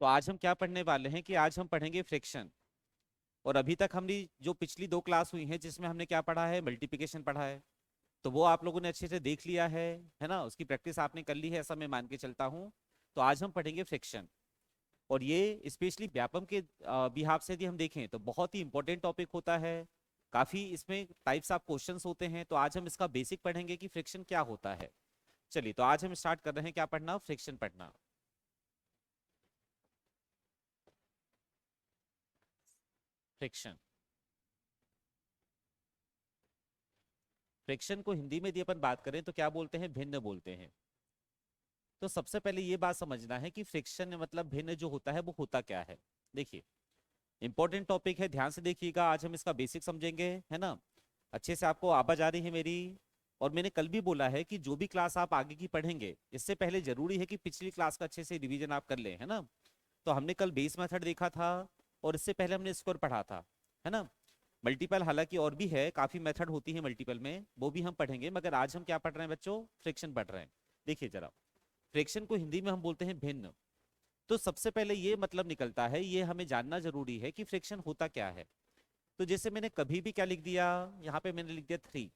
तो आज हम क्या पढ़ने वाले हैं कि आज हम पढ़ेंगे फ्रिक्शन। और अभी तक हमने जो पिछली दो क्लास हुई हैं जिसमें हमने क्या पढ़ा है, मल्टीप्लिकेशन पढ़ा है, तो वो आप लोगों ने अच्छे से देख लिया है ना, उसकी प्रैक्टिस आपने कर ली है ऐसा मैं मान के चलता हूँ। तो आज हम पढ़ेंगे फ्रिक्शन। और ये स्पेशली व्यापम के बिहाफ से यदि हम देखें तो बहुत ही इंपॉर्टेंट टॉपिक होता है। काफी इसमें टाइप्स ऑफ क्वेश्चंस होते हैं, तो आज हम इसका बेसिक पढ़ेंगे कि फ्रिक्शन क्या होता है। चलिए, तो आज हम स्टार्ट कर रहे हैं क्या पढ़ना, फ्रिक्शन पढ़ना। फ्रिक्शन। फ्रिक्शन को हिंदी में यदि अपन बात करें तो क्या बोलते हैं, भिन्न बोलते हैं। तो सबसे पहले ये बात समझना है कि फ्रिक्शन मतलब भिन्न जो होता है वो होता क्या है। देखिए, इंपॉर्टेंट टॉपिक है, ध्यान से देखिएगा, आज हम इसका बेसिक समझेंगे, है ना। अच्छे से आपको आवाज आ रही है मेरी। और मैंने कल भी बोला है कि जो भी क्लास आप आगे की पढ़ेंगे इससे पहले जरूरी है कि पिछली क्लास का अच्छे से रिवीजन आप कर लें, है ना। तो हमने कल बेस मेथड देखा था, और इससे पहले हमने स्कोर पढ़ा था, है ना। मल्टीपल हालांकि और भी है, काफी मेथड होती है मल्टीपल में, वो भी हम पढ़ेंगे, मगर आज हम क्या पढ़ रहे हैं बच्चों, फ्रिक्शन पढ़ रहे हैं। देखिए जरा, फ्रिक्शन को हिंदी में हम बोलते हैं भिन्न। तो सबसे पहले ये मतलब निकलता है, ये हमें जानना जरूरी है कि फ्रिक्शन होता क्या है। तो जैसे मैंने कभी भी क्या लिख दिया, यहाँ पे मैंने लिख दिया 3,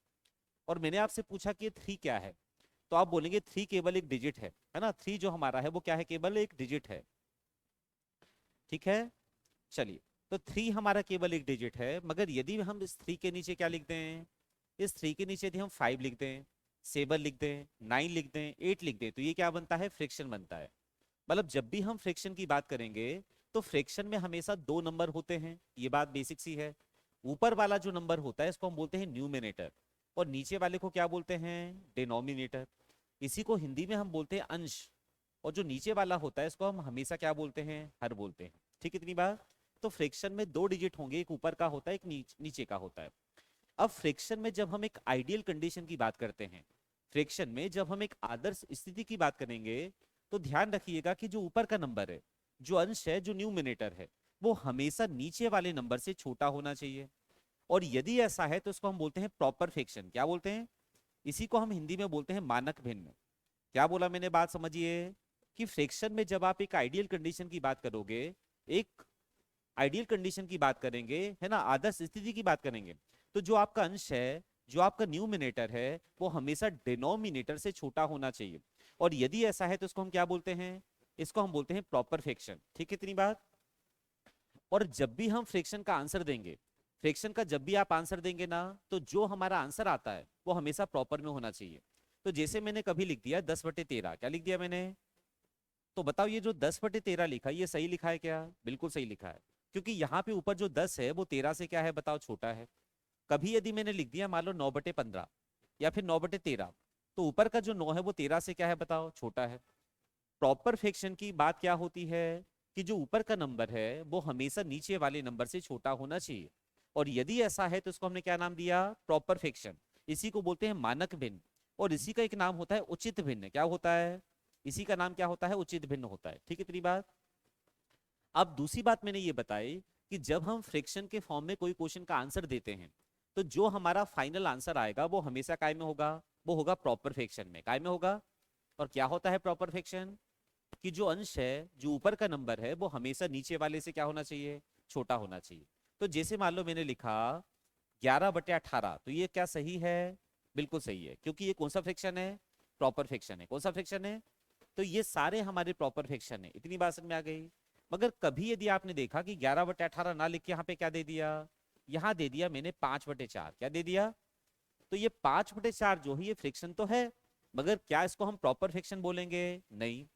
और मैंने आपसे पूछा कि ये 3 क्या है, तो आप बोलेंगे 3 केवल एक डिजिट है ना। 3 जो हमारा है वो क्या है, केवल एक डिजिट है। ठीक है, चलिए। तो 3 हमारा केवल एक डिजिट है, मगर यदि हम इस 3 के नीचे क्या लिख दें, इस 3 के नीचे यदि हम 5 लिख दें, 7 लिख दें, 9 लिख दें, 8 लिख दें, तो ये क्या बनता है, फ्रिक्शन बनता है। मतलब जब भी हम फ्रिक्शन की बात करेंगे तो फ्रिक्शन में हमेशा दो नंबर होते हैं, ये बात बेसिक सी है। ऊपर वाला जो नंबर होता है इसको हम बोलते हैं न्यूमिनेटर, और नीचे वाले को क्या बोलते हैं, डिनोमिनेटर। इसी को हिंदी में हम बोलते हैं अंश। और जो नीचे वाला होता है इसको हम हमेशा क्या बोलते हैं, हर बोलते हैं। ठीक है, इतनी बात। तो फ्रिक्शन में दो डिजिट होंगे, एक ऊपर का होता है, एक नीचे का होता है। अब फ्रिक्शन में जब हम एक आइडियल कंडीशन की बात करते हैं, फ्रिक्शन में जब हम एक आदर्श स्थिति की बात करेंगे, तो ध्यान रखिएगा कि जो ऊपर का नंबर है, जो अंश है, जो न्यूमिनेटर है, वो हमेशा नीचे वाले नंबर से छोटा होना चाहिए। और यदि ऐसा है तो इसको हम बोलते हैं प्रॉपर फ्रिक्शन। क्या बोलते हैं, इसी को हम हिंदी में बोलते हैं मानक भिन्न। क्या बोला मैंने, बात समझिए, कि फ्रिक्शन में जब आप एक आइडियल कंडीशन की बात करोगे, एक आइडियल कंडीशन की बात करेंगे, है ना, आदर्श स्थिति की बात करेंगे, तो जो आपका अंश है, जो आपका न्यूमिनेटर है, वो हमेशा डिनोमिनेटर से छोटा होना चाहिए। और यदि ऐसा है तो इसको हम क्या बोलते हैं, इसको हम बोलते हैं प्रॉपर फ्रिक्शन। ठीक है, इतनी बात। और जब भी हम फ्रिक्शन का आंसर देंगे, फ्रिक्शन का जब भी आप आंसर देंगे ना, तो जो हमारा आंसर आता है वो हमेशा प्रॉपर में होना चाहिए। तो जैसे मैंने कभी लिख दिया 10/13, क्या लिख दिया मैंने, तो बताओ ये जो 10/13 लिखा है ये सही लिखा है क्या, बिल्कुल सही लिखा है। क्योंकि यहाँ पे ऊपर जो 10 है वो 13 से क्या है बताओ, छोटा है। कभी यदि मैंने लिख दिया मान लो 9/15 या फिर 9/13, तो ऊपर का जो 9 है वो 13 से क्या है बताओ, छोटा है। प्रॉपर फ्रैक्शन की बात क्या होती है, कि जो ऊपर का नंबर है वो हमेशा नीचे वाले नंबर से छोटा होना चाहिए। और यदि ऐसा है तो इसको हमने क्या नाम दिया, प्रॉपर फ्रैक्शन। इसी को बोलते हैं मानक भिन्न। और इसी का एक नाम होता है उचित भिन्न। क्या होता है, इसी का नाम क्या होता है, उचित भिन्न होता है। ठीक है, इतनी बात। अब दूसरी बात मैंने ये बताई कि जब हम फ्रैक्शन के फॉर्म में कोई क्वेश्चन का आंसर देते हैं, तो जो हमारा फाइनल आंसर आएगा वो हमेशा काय में होगा, वो होगा प्रॉपर फ्रैक्शन में। काय में होगा। और क्या होता है प्रॉपर फ्रैक्शन, कि जो अंश है, जो ऊपर का नंबर है, वो हमेशा नीचे वाले से क्या होना चाहिए, छोटा होना चाहिए। तो जैसे मान लो मैंने लिखा 11/18, तो ये क्या सही है, बिल्कुल सही है, क्योंकि ये कौन सा फ्रैक्शन है, प्रॉपर फ्रैक्शन है। कौन सा फ्रैक्शन है, तो ये सारे हमारे प्रॉपर फ्रैक्शन है। इतनी बात समझ में आ गई। मगर कभी यदि आपने देखा कि 11/18 ना लिख के यहाँ पे क्या दे दिया, यहाँ दे दिया मैंने 5/4, क्या दे दिया, तो ये 5/4 जो है ये फ्रैक्शन तो है, मगर क्या इसको हम प्रॉपर फ्रैक्शन बोलेंगे, नहीं।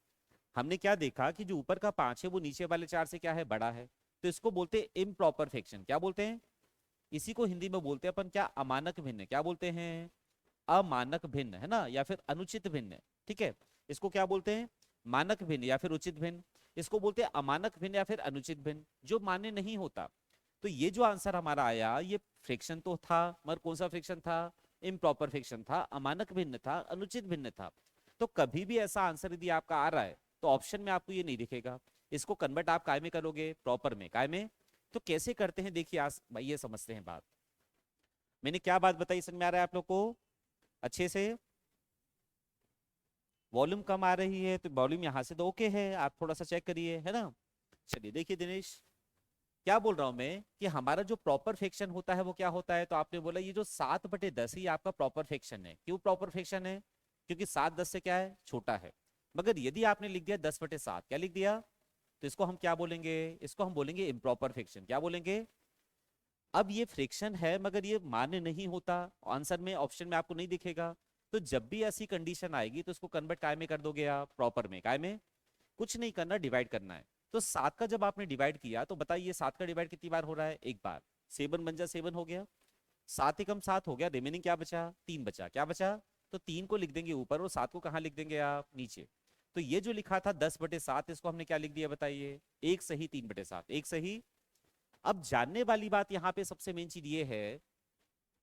हमने क्या देखा कि जो ऊपर का 5 है वो नीचे वाले 4 से क्या है, बड़ा है। तो इसको बोलते हैं इम्प्रॉपर फ्रैक्शन। क्या बोलते हैं, इसी को हिंदी में बोलते हैं अपन क्या, अमानक भिन्न। क्या बोलते हैं, अमानक भिन्न, है ना, या फिर अनुचित भिन्न। ठीक है, इसको क्या बोलते हैं, मानक भिन्न या फिर उचित भिन्न। इसको बोलते हैं अमानक भिन्न या फिर अनुचित भिन्न, जो मान्य नहीं होता। तो ये जो आंसर हमारा आया ये फ्रिक्शन तो था, मगर कौन सा फ्रिक्शन था, इम्प्रॉपर फ्रिक्शन था, अमानक भिन्न था, अनुचित भिन्न था। तो कभी भी ऐसा आंसर यदि आपका आ रहा है तो ऑप्शन में आपको ये नहीं दिखेगा, इसको कन्वर्ट आप काय में करोगे, प्रॉपर में। काय में, तो कैसे करते हैं, देखिए आज भाई ये समझते हैं बात। मैंने क्या बात बताई, समझ में आ रहा है आप लोग को अच्छे से। वॉल्यूम कम आ रही है तो वॉल्यूम यहाँ से तो ओके है, आप थोड़ा सा चेक करिए, है ना। चलिए देखिए दिनेश, क्या बोल रहा हूं मैं कि हमारा जो प्रॉपर फ्रैक्शन होता है वो क्या होता है, तो आपने बोला ये जो 7/10 ही आपका प्रॉपर फ्रैक्शन है। क्यों प्रॉपर फ्रैक्शन है? क्योंकि 7 10 से क्या है, छोटा है। मगर यदि आपने लिख दिया 10/7, क्या लिख दिया, तो इसको हम क्या बोलेंगे, इसको हम बोलेंगे इम्प्रॉपर फ्रैक्शन। क्या बोलेंगे? अब ये फ्रिक्शन है मगर ये मान्य नहीं होता, आंसर में ऑप्शन में आपको नहीं दिखेगा। तो जब भी ऐसी कंडीशन आएगी तो इसको कन्वर्ट काय में कर दोगे आप, प्रॉपर में। काय में? कुछ नहीं करना, डिवाइड करना है। तो 7 का जब आपने डिवाइड किया तो बताइए 7 का डिवाइड कितनी बार हो रहा है, एक बार। 7 बन जा, 7 हो गया। 7 एकम 7 हो गया, रिमेनिंग क्या बचा, 3 बचा। क्या बचा? तो 3 को लिख देंगे ऊपर और 7 को कहाँ लिख देंगे आप, नीचे। तो ये जो लिखा था 10/7, इसको हमने क्या लिख दिया बताइए, एक सही 3/7, एक सही। अब जानने वाली बात यहाँ पे सबसे मेन चीज ये है,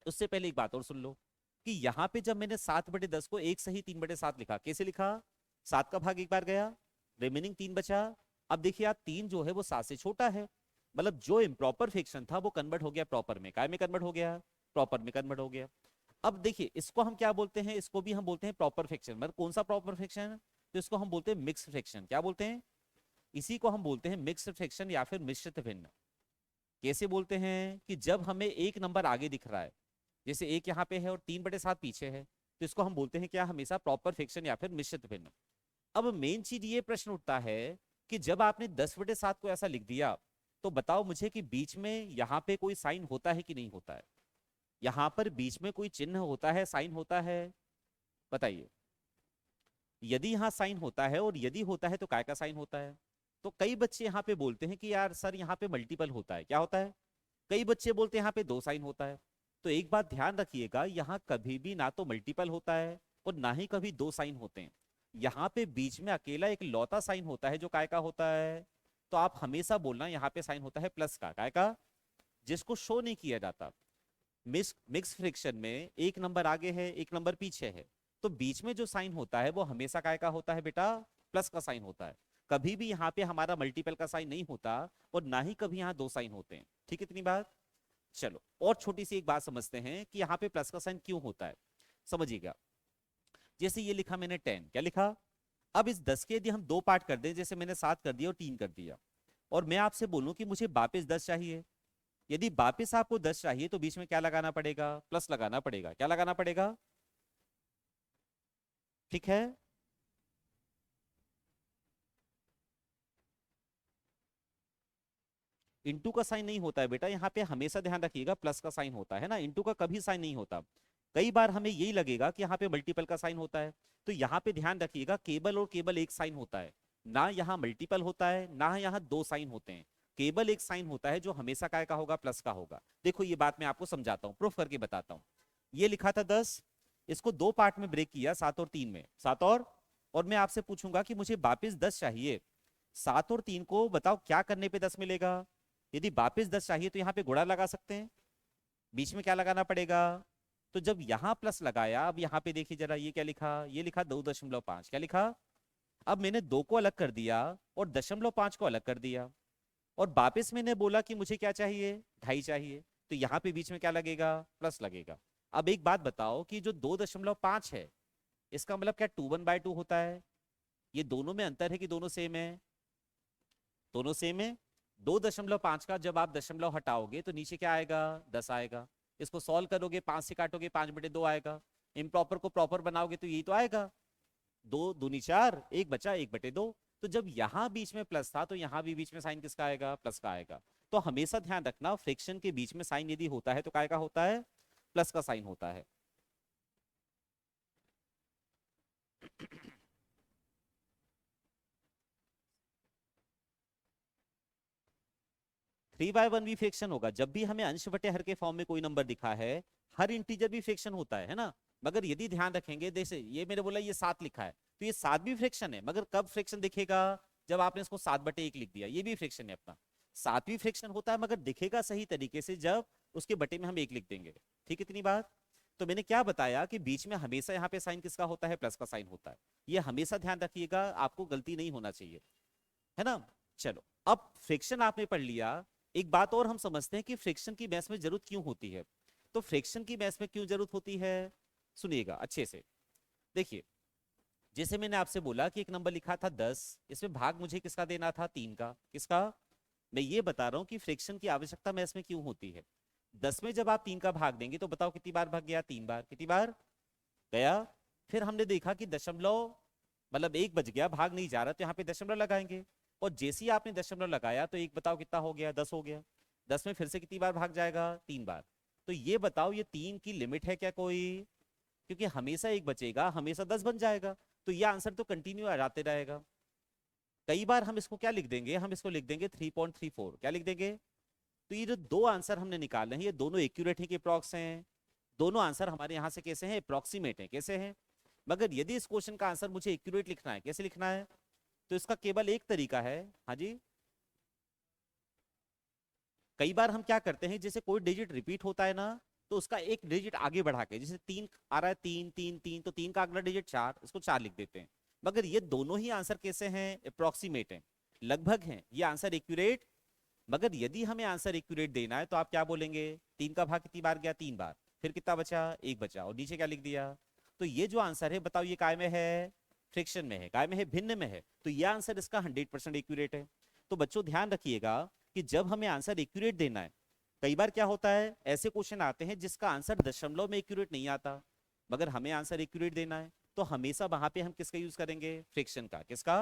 उससे पहले एक बात और सुन लो, कि यहाँ पे जब मैंने 7/10 को एक सही 3/7 लिखा, कैसे लिखा, 7 का भाग एक बार गया, रिमेनिंग 3 बचा। अब देखिए आप, 3 जो है वो 7 से छोटा है, मतलब जो इम्प्रॉपर फ्रैक्शन था वो कन्वर्ट हो गया प्रॉपर में। काय में कन्वर्ट हो गया, प्रॉपर में कन्वर्ट हो गया। अब देखिए इसको हम क्या बोलते हैं, इसको भी हम बोलते हैं प्रॉपर फ्रैक्शन। मतलब कौन सा प्रॉपर फ्रैक्शन? तो इसको हम बोलते हैं मिक्स फ्रैक्शन। क्या बोलते हैं? इसी को हम बोलते हैं मिक्स फ्रैक्शन या फिर मिश्रित भिन्न। कैसे बोलते हैं कि जब हमें एक नंबर आगे दिख रहा है, जैसे एक यहाँ पे है और 3/7 पीछे है, तो इसको हम बोलते हैं क्या, हमेशा प्रॉपर फ्रैक्शन या फिर मिश्रित भिन्न। अब मेन चीज ये प्रश्न उठता है कि जब आपने 10/7 को ऐसा लिख दिया, तो बताओ मुझे कि बीच में यहाँ पे कोई साइन होता है कि नहीं होता है, यहाँ पर बीच में कोई चिन्ह होता है, साइन होता है, बताइए। यदि यहाँ साइन होता है, और यदि होता है तो काय का साइन होता है? तो कई बच्चे यहाँ पे बोलते हैं कि यार सर यहाँ पे मल्टीपल होता है। क्या होता है? कई बच्चे बोलते हैं यहाँ पे 2 साइन होता है। तो एक बात ध्यान रखिएगा, यहाँ कभी भी ना तो मल्टीपल होता है और ना ही कभी 2 साइन होते हैं। यहाँ पे बीच में अकेला एक लौता साइन होता है जो काय का होता है। तो आप हमेशा बोलना यहाँ पे साइन होता है प्लस का, काय का, जिसको शो नहीं किया जाता। मिक्स फ्रिक्शन में एक नंबर आगे है, एक नंबर पीछे है, तो बीच में जो साइन होता है वो हमेशा काय का होता है बेटा, प्लस का साइन होता है। कभी भी यहाँ पे हमारा मल्टीपल का साइन नहीं होता, और ना ही कभी यहाँ 2 साइन होते हैं। ठीक है, इतनी बात। चलो और छोटी सी एक बात समझते हैं कि यहाँ पे प्लस का साइन क्यों होता है, समझिएगा। जैसे ये लिखा मैंने 10, क्या लिखा। अब इस 10 के यदि हम 2 पार्ट कर दें, जैसे मैंने 7 कर दिया और 3 कर दिया, और मैं आपसे बोलूं कि मुझे वापस 10 चाहिए, यदि वापस आपको 10 चाहिए तो बीच में क्या लगाना पड़ेगा, प्लस लगाना पड़ेगा। क्या लगाना पड़ेगा? ठीक है। इंटू का साइन नहीं होता है बेटा, यहाँ पे हमेशा ध्यान रखिएगा प्लस का साइन होता है ना, इंटू का कभी साइन नहीं होता। कई बार हमें यही लगेगा कि यहाँ पे मल्टीपल का साइन होता है, तो यहाँ पे ध्यान रखिएगा केवल और केवल एक साइन होता है, ना यहाँ मल्टीपल होता है ना यहाँ 2 साइन होते हैं। केवल एक साइन होता है जो हमेशा काय का होगा, प्लस का होगा। देखो ये बात मैं आपको समझाता हूँ, प्रूफ करके बताता हूँ। ये लिखा था 10, इसको 2 पार्ट में ब्रेक किया, 7 और 3 में, 7 और मैं आपसे पूछूंगा कि मुझे वापिस 10 चाहिए। 7 और 3 को बताओ क्या करने पे 10 मिलेगा। यदि वापिस 10 चाहिए तो यहाँ पे गुणा लगा सकते हैं, बीच में क्या लगाना पड़ेगा। तो जब यहाँ प्लस लगाया, अब यहाँ पे देखिए जरा, ये क्या लिखा, ये लिखा 2.5, क्या लिखा। अब मैंने 2 को अलग कर दिया और 0.5 को अलग कर दिया, और वापस मैंने बोला कि मुझे क्या चाहिए, 2.5 चाहिए, तो यहाँ पे बीच में क्या लगेगा, प्लस लगेगा। अब एक बात बताओ कि जो 2.5 है, इसका मतलब क्या 2 1/2 होता है? ये दोनों में अंतर है कि दोनों सेम है? दोनों सेम है। 2.5 का जब आप दशमलव हटाओगे तो नीचे क्या आएगा, 10 आएगा। इसको सॉल्व करोगे, 5 से काटोगे, 5/2 आएगा। इम्प्रॉपर को प्रॉपर बनाओगे तो यही तो आएगा, 2 दूनी 4, 1 बचा 1/2। तो जब यहाँ बीच में प्लस था तो यहाँ भी बीच में साइन किसका आएगा, प्लस का आएगा। तो हमेशा ध्यान रखना, फ्रिक्शन के बीच में साइन यदि होता है तो काय का होता है, प्लस का साइन होता है। 3/1 भी फ्रैक्शन होगा जब भी हमें अंश बटे हर के फॉर्म में कोई नंबर दिखा है। हर इंटीजर भी फ्रैक्शन होता है ना। मगर यदि ध्यान रखेंगे, जैसे ये मैंने बोला ये 7 लिखा है, तो ये 7 भी फ्रैक्शन है, मगर कब फ्रैक्शन दिखेगा, जब आपने इसको 7/1 लिख दिया, ये भी फ्रैक्शन है अपना। 7 भी फ्रैक्शन होता है मगर दिखेगा सही तरीके से जब उसके बटे में हम 1 लिख देंगे। ठीक, इतनी बात। तो मैंने क्या बताया कि बीच में हमेशा यहाँ पे साइन किसका होता है, प्लस का साइन होता है। ये हमेशा ध्यान रखिएगा, आपको गलती नहीं होना चाहिए, है ना। चलो अब फ्रिक्शन आपने पढ़ लिया। एक बात और हम समझते हैं कि फ्रिक्शन की मैथ्स में जरूरत क्यों होती है। तो फ्रिक्शन की मैथ्स में क्यों जरूरत होती है, सुनिएगा अच्छे से। देखिए, जैसे मैंने आपसे बोला कि एक नंबर लिखा था 10, इसमें भाग मुझे किसका देना था? 3 का। किसका? मैं ये बता रहा हूँ कि फ्रैक्शन की आवश्यकता मैथ्स में क्यों होती है। 10 में जब आप 3 का भाग देंगे तो बताओ कितनी बार भाग गया? 3 बार। कितनी बार गया? फिर हमने देखा कि दशमलव मतलब 1 बज गया, भाग नहीं जा रहा, तो यहाँ पे दशमलव लगाएंगे। और जैसे ही आपने दशमलव लगाया तो एक बताओ कितना हो गया? 10 हो गया। 10 में फिर से कितनी बार भाग जाएगा? 3 बार। तो ये बताओ ये 3 की लिमिट है क्या कोई? क्योंकि हमेशा 1 बचेगा, हमेशा 10 बन जाएगा, तो ये आंसर तो कंटिन्यू आ जाते रहेगा। कई बार हम इसको क्या लिख देंगे? हम इसको लिख देंगे 3.34। क्या लिख देंगे? तो ये जो दो आंसर हमने निकाले हैं ये दोनों एक्यूरेट हैं कि अप्रॉक्स हैं? दोनों आंसर हमारे यहाँ से कैसे हैं? अप्रॉक्सीमेट हैं। कैसे हैं? मगर यदि इस क्वेश्चन का आंसर मुझे एक्यूरेट लिखना है, कैसे लिखना है? तो इसका केवल एक तरीका है। हाँ जी। कई बार हम क्या करते हैं, जैसे कोई डिजिट रिपीट होता है ना, तो उसका एक डिजिट आगे बढ़ा के, जैसे 3 आ रहा है, 3 3 3, तो 3 का अगला डिजिट 4, इसको 4 लिख देते हैं। मगर ये दोनों ही आंसर कैसे हैं? अप्रॉक्सीमेट हैं, लगभग हैं, ये आंसर एक्यूरेट। मगर यदि हमें आंसर एक्यूरेट देना है तो आप क्या बोलेंगे? 3 का भाग कितनी बार गया? 3 बार। फिर कितना बचा? 1 बचा, और नीचे क्या लिख दिया? तो ये जो आंसर है बताओ ये काय में है? फ्रिक्शन में है। काय में है? भिन्न में है। तो ये आंसर इसका 100% एक्यूरेट है। तो बच्चों ध्यान रखिएगा कि जब हमें आंसर एक्यूरेट देना है, कई बार क्या होता है, ऐसे क्वेश्चन आते हैं जिसका आंसर दशमलव में एक्यूरेट नहीं आता, मगर हमें आंसर एक्यूरेट देना है, तो हमेशा वहां पे हम किसका यूज करेंगे? फ्रिक्शन का। किसका?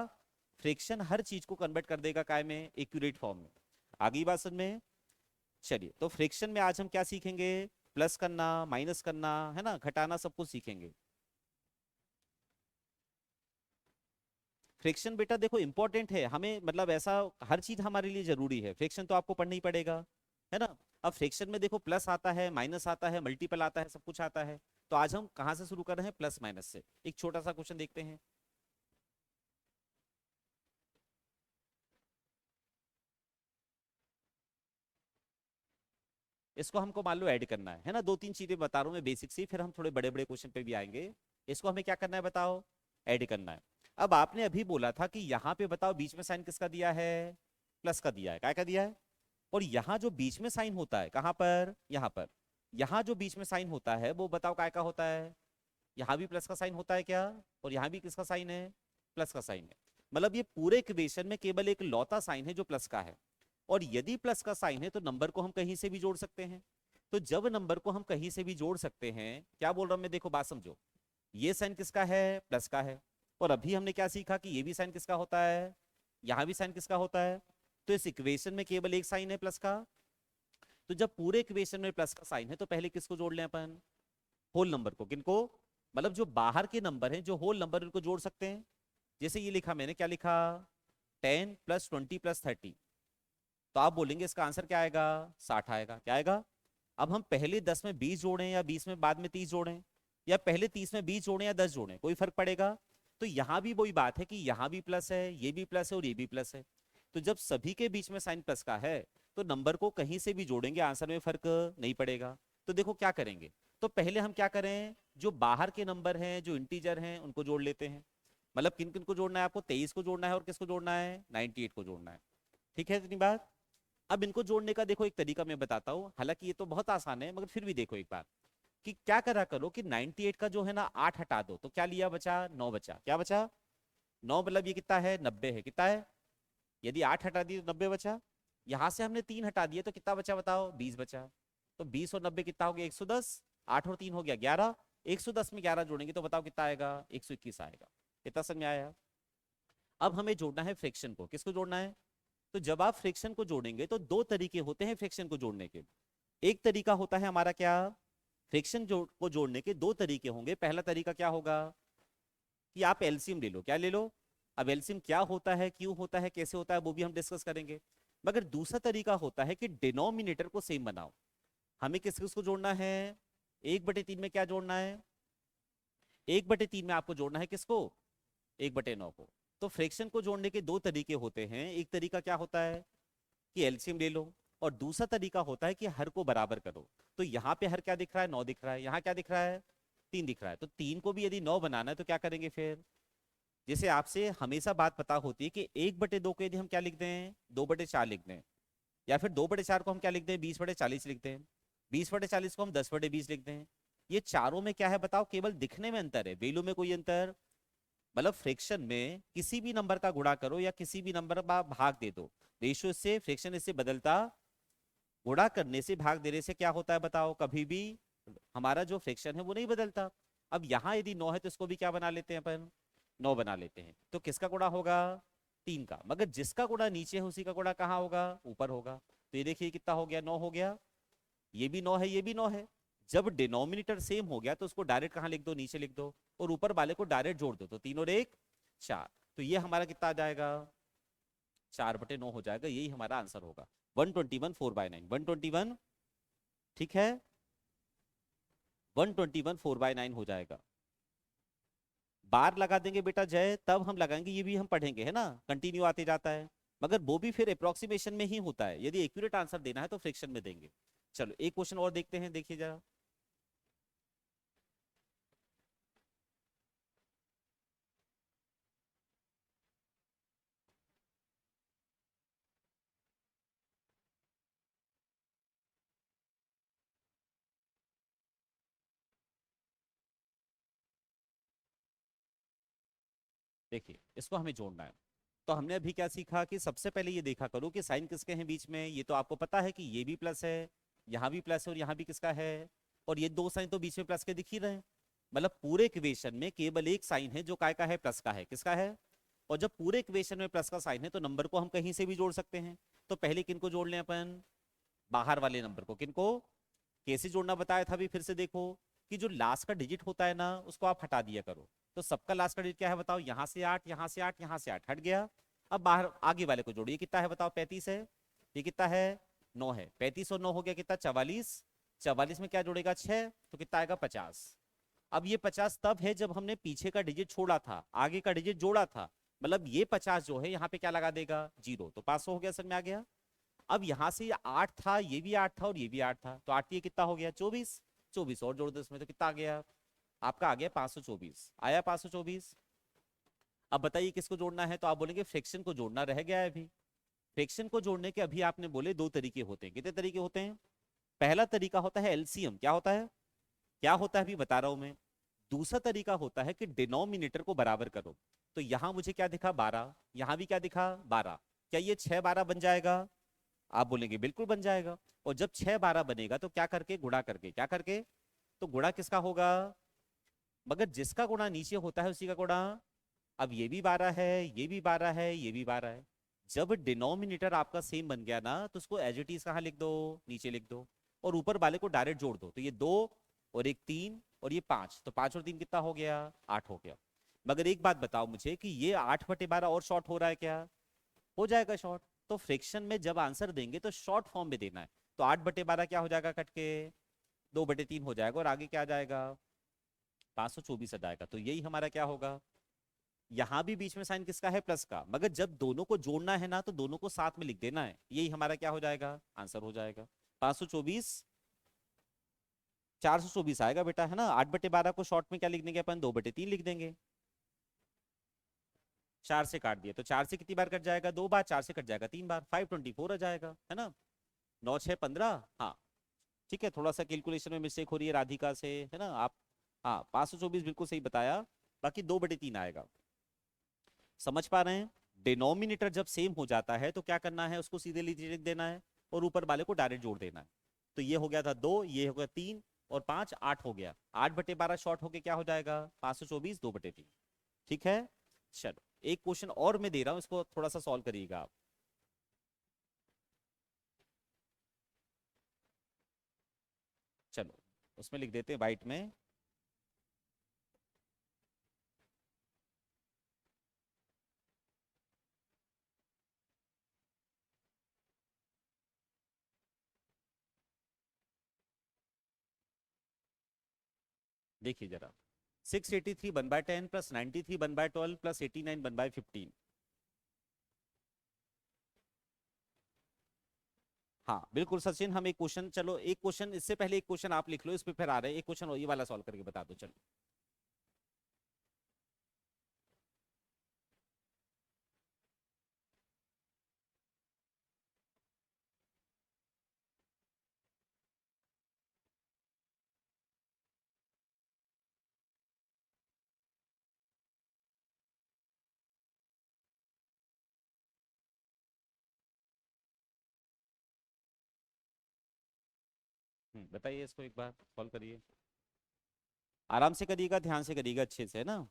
फ्रिक्शन हर चीज को कन्वर्ट कर देगा काय में? एक्यूरेट फॉर्म में। आगे बात समझ में? चलिए, तो फ्रिक्शन में आज हम क्या सीखेंगे? प्लस करना, माइनस करना, है ना, घटाना, सब कुछ सीखेंगे। फ्रिक्शन बेटा देखो इंपॉर्टेंट है हमें, मतलब ऐसा हर चीज हमारे लिए जरूरी है, फ्रिक्शन तो आपको पढ़ना ही पड़ेगा, है ना। अब फ्रिक्शन में देखो प्लस आता है, माइनस आता है, मल्टीपल आता है, सब कुछ आता है। तो आज हम कहाँ से शुरू कर रहे हैं? प्लस माइनस से। एक छोटा सा क्वेश्चन देखते हैं। इसको हमको मान लो ऐड करना है ना। 2-3 चीजें बता रहा हूँ मैं बेसिक सी, फिर हम थोड़े बड़े बड़े क्वेश्चन पे भी आएंगे। इसको हमें क्या करना है बताओ? ऐड करना है। अब आपने अभी बोला था कि यहाँ पे बताओ बीच में साइन किसका दिया है? प्लस का दिया है। काय का दिया है? और यहाँ जो बीच में साइन होता है, कहाँ पर? यहाँ पर। यहाँ जो बीच में साइन होता है वो बताओ काय का होता है? यहाँ भी प्लस का साइन होता है क्या? और यहाँ भी किसका साइन है? प्लस का साइन है। मतलब ये पूरे इक्वेशन में केवल एक लौता साइन है जो प्लस का है। और यदि प्लस का साइन है तो नंबर को हम कहीं से भी जोड़ सकते हैं। तो जब नंबर को हम कहीं से भी जोड़ सकते हैं, क्या बोल रहा हूं मैं, देखो बात समझो। ये साइन किसका है? प्लस का है। और अभी हमने क्या सीखा कि ये भी साइन किसका होता है? यहाँ भी साइन किसका होता है? तो इस इक्वेशन में केवल एक साइन है, प्लस का। तो जब पूरे इक्वेशन में प्लस का साइन है तो पहले किसको जोड़ लें अपन? होल नंबर को। किनको? मतलब जो बाहर के नंबर हैं, जो होल नंबर, उनको जोड़ सकते हैं। जैसे ये लिखा मैंने, क्या लिखा? 10 + 20 + 30। तो आप बोलेंगे इसका आंसर क्या आएगा? 60 आएगा। क्या आएगा? अब हम पहले 10 में 20 जोड़ें या 20 में बाद में 30 जोड़ें, या पहले 30 में 20 जोड़ें या 10 जोड़ें, कोई फर्क पड़ेगा? तो यहाँ भी वही बात है कि यहाँ भी प्लस है, ये भी प्लस है और ये भी प्लस है। तो जब सभी के बीच में साइन प्लस का है तो नंबर को कहीं से भी जोड़ेंगे, आंसर में फर्क नहीं पड़ेगा। तो देखो क्या करेंगे, तो पहले हम क्या करें, जो बाहर के नंबर हैं, जो इंटीजर हैं, उनको जोड़ लेते हैं। मतलब किन किन को जोड़ना है आपको? 23 को जोड़ना है, और किसको जोड़ना है? 98 को जोड़ना है। ठीक है इतनी बात। अब इनको जोड़ने का देखो एक तरीका मैं बताता हूँ, हालांकि ये तो बहुत आसान है, मगर फिर भी देखो एक बार कि क्या करा करो कि 98 का जो है ना 8 हटा दो, तो क्या लिया बचा? 9 बचा। क्या बचा? 9। मतलब ये कितना है? 90 है। कितना है? यदि 8 हटा दिए तो 90 बचा। यहां से हमने 3 हटा दिए तो कितना बचा बताओ? 20 बचा। तो 20 और 90 कितना हो गया? 110। 8 और 3 हो गया 11। 110 में 11 जोड़ेंगे तो बताओ कितना आएगा? 121 आएगा। कितना समझ में आया? अब हमें जोड़ना है फ्रैक्शन को। किसको जोड़ना है? तो जब आप फ्रैक्शन को जोड़ेंगे तो दो तरीके होते हैं फ्रैक्शन को जोड़ने के। एक तरीका होता है हमारा क्या? फ्रैक्शन को जोड़ने के दो तरीके होंगे। पहला तरीका क्या होगा कि आप एलसीएम ले लो। क्या ले लो? अब एलसीएम क्या होता है, क्यों होता है, कैसे होता है, वो भी हम डिस्कस करेंगे। मगर दूसरा तरीका होता है कि डिनोमिनेटर को सेम बनाओ। हमें किस किसको जोड़ना है? 1/3 में क्या जोड़ना है? 1/3 में आपको जोड़ना है किसको? 1/9 को। तो फ्रैक्शन को जोड़ने के दो तरीके होते हैं। एक तरीका क्या होता है कि एलसीएम ले लो, और दूसरा तरीका होता है कि हर को बराबर करो। तो यहाँ पे हर क्या दिख रहा है? 9 दिख रहा है। यहाँ क्या दिख रहा है? 3 दिख रहा है। तो 3 को भी यदि 9 बनाना है तो क्या करेंगे फिर? जैसे आपसे हमेशा बात पता होती है कि 1/2 को यदि हम क्या लिख दें? 2/4 लिख दें। या फिर 2/4 को हम क्या लिख दें? 20/40 लिख दें। 20/40 को हम 10/20 लिख दें। ये चारों में क्या है बताओ? केवल दिखने में अंतर है, वैल्यू में कोई अंतर मतलब फ्रिक्शन में किसी भी नंबर का गुणा करो या किसी भी नंबर का भाग दे दो, रेशियो से फ्रिक्शन इससे बदलता, गुणा करने से भाग देने से क्या होता है बताओ, कभी भी हमारा जो फ्रिक्शन है वो नहीं बदलता। अब यहाँ यदि 9 है तो इसको भी क्या बना लेते हैं अपन, 9 बना लेते हैं। तो किसका गुणा होगा, 3 का। मगर जिसका गुणा नीचे है उसी का गुणा कहाँ होगा, ऊपर होगा। तो ये देखिए कितना हो गया, 9 हो गया। ये भी 9 है, ये भी 9 है। जब डिनोमिनेटर सेम हो गया तो उसको डायरेक्ट कहाँ लिख दो, नीचे लिख दो, और ऊपर वाले को डायरेक्ट जोड़ दो, तो 3 और 1 4। तो ये हमारा कितना आ जाएगा, 4/9 हो जाएगा। यही हमारा आंसर होगा, 121 4/9, 121। ठीक है, 121 4/9 हो जाएगा। बार लगा देंगे बेटा जय, तब हम लगाएंगे, ये भी हम पढ़ेंगे है ना, कंटिन्यू आते जाता है। मगर वो भी फिर अप्रोक्सीमेशन में ही होता है, यदि एक्यूरेट आंसर देना है तो फ्रिक्शन में देंगे। चलो एक क्वेश्चन और देखते हैं, देखिए जरा। देखिए इसको हमें जोड़ना है। तो हमने अभी क्या सीखा कि सबसे पहले ये देखा करो कि साइन किसके हैं बीच में। ये तो आपको पता है कि ये भी प्लस है, यहाँ भी प्लस है, और यहाँ भी किसका है, और ये दो साइन तो बीच में प्लस के दिख ही रहे हैं। मतलब पूरे इक्वेशन में केवल एक साइन है जो काय का है, प्लस का है, किसका है। और जब पूरे इक्वेशन में प्लस का साइन है तो नंबर को हम कहीं से भी जोड़ सकते हैं। तो पहले किनको जोड़ लें अपन, बाहर वाले नंबर को। किनको, कैसे जोड़ना बताया था अभी फिर से देखो, कि जो लास्ट का डिजिट होता है ना उसको आप हटा दिया करो। तो सबका लास्ट का डिजिट क्या है बताओ, यहाँ से 8, यहाँ से 8, यहाँ से 8 हट गया। अब बाहर आगे वाले को जोड़िए, कितना है बताओ, 35 है। ये कितना है, 9 है। 35 और 9 हो गया कितना, 44। 44 में क्या जोड़ेगा, 6, तो कितना आएगा, 50। अब ये 50 तब है जब हमने पीछे का डिजिट छोड़ा था, आगे का डिजिट जोड़ा था। मतलब ये 50 जो है यहाँ पे क्या लगा देगा, 0, तो 500 हो गया, समझ में आ गया। अब यहां से ये 8 था, ये भी 8 था, और ये भी 8 था, तो 8 ये कितना हो गया, 24। 24 और जोड़ दो इसमें, तो कितना आ गया, आपका आ गया 524, आया 524। अब बताइए किसको जोड़ना है, तो आप बोलेंगे फ्रैक्शन को जोड़ना रह गया है अभी। फ्रैक्शन को जोड़ने के अभी आपने बोले दो तरीके होते हैं, कितने तरीके होते हैं। पहला तरीका होता है एलसीएम, क्या होता है, क्या होता है अभी बता रहा हूं मैं। दूसरा तरीका होता है कि डिनोमिनेटर को बराबर करो। तो यहां मुझे क्या दिखा, 12, यहां भी क्या दिखा, 12। क्या ये 6 12 बन जाएगा, आप बोलेंगे बिल्कुल बन जाएगा। और जब 6 12 बनेगा तो क्या करके, गुणा करके, क्या करके, तो गुणा किसका होगा, मगर जिसका गुणा नीचे होता है उसी का गुणा। अब ये भी 12 है, ये भी 12 है, ये भी 12 है। जब डिनोमिनेटर आपका सेम बन गया ना तो उसको एज इट इज कहाँ लिख दो, नीचे लिख दो, और ऊपर वाले को डायरेक्ट जोड़ दो। तो ये 2 और एक 3 और ये 5, तो 5 और 3 कितना हो गया, 8 हो गया। मगर एक बात बताओ मुझे कि ये 8/12 और शॉर्ट हो रहा है क्या, हो जाएगा शॉर्ट। तो फ्रैक्शन में जब आंसर देंगे तो शॉर्ट फॉर्म में देना है। तो 8/12 क्या हो जाएगा कट के, 2/3 हो जाएगा, और आगे क्या आ जाएगा, 524 आ जाएगा। तो यही हमारा क्या होगा। यहां भी बीच में साइन किसका है, प्लस का, मगर जब दोनों को जोड़ना है ना तो दोनों को साथ में लिख देना है। यही हमारा क्या हो जाएगा, आंसर हो जाएगा 524। 424 आएगा बेटा, है ना। 8/12 को शॉर्ट में क्या लिख देंगे अपन, 2/3 लिख देंगे। 4 से काट दिया तो 4 से कितनी बार कट जाएगा, 2 बार। 4 से कट जाएगा 3 बार, 524 आ जाएगा, है ना। 9 6 15, हाँ ठीक है। थोड़ा सा कैलकुलेशन में मिस्टेक हो रही है राधिका से, है ना आप। हाँ 524 बिल्कुल सही बताया। बाकी 2/3 आएगा, समझ पा रहे हैं। डिनोमिनेटर जब सेम हो जाता है तो क्या करना है, उसको सीधे नीचे लिख देना है, और ऊपर वाले को डायरेक्ट जोड़ देना है। तो ये हो गया था 2, ये हो गया 3, और 5 8 हो गया। 8/12 शॉर्ट होके क्या हो जाएगा, 524 2/3। ठीक है। चलो एक क्वेश्चन और मैं दे रहा हूं, इसको थोड़ा सा सॉल्व करिएगा आप। चलो उसमें लिख देते हैं वाइट में। देखिए जरा, 683 1/10 प्लस 93 1/12 प्लस 89 1/15। हाँ बिल्कुल सचिन, हम एक क्वेश्चन, चलो एक क्वेश्चन इससे पहले एक क्वेश्चन आप लिख लो, इस पे फिर आ रहे हैं। एक क्वेश्चन ये वाला सॉल्व करके बता दो चलो। बताइए, इसको एक बार सॉल्व करिए, आराम से करिएगा, ध्यान से करिएगा, अच्छे से, है ना।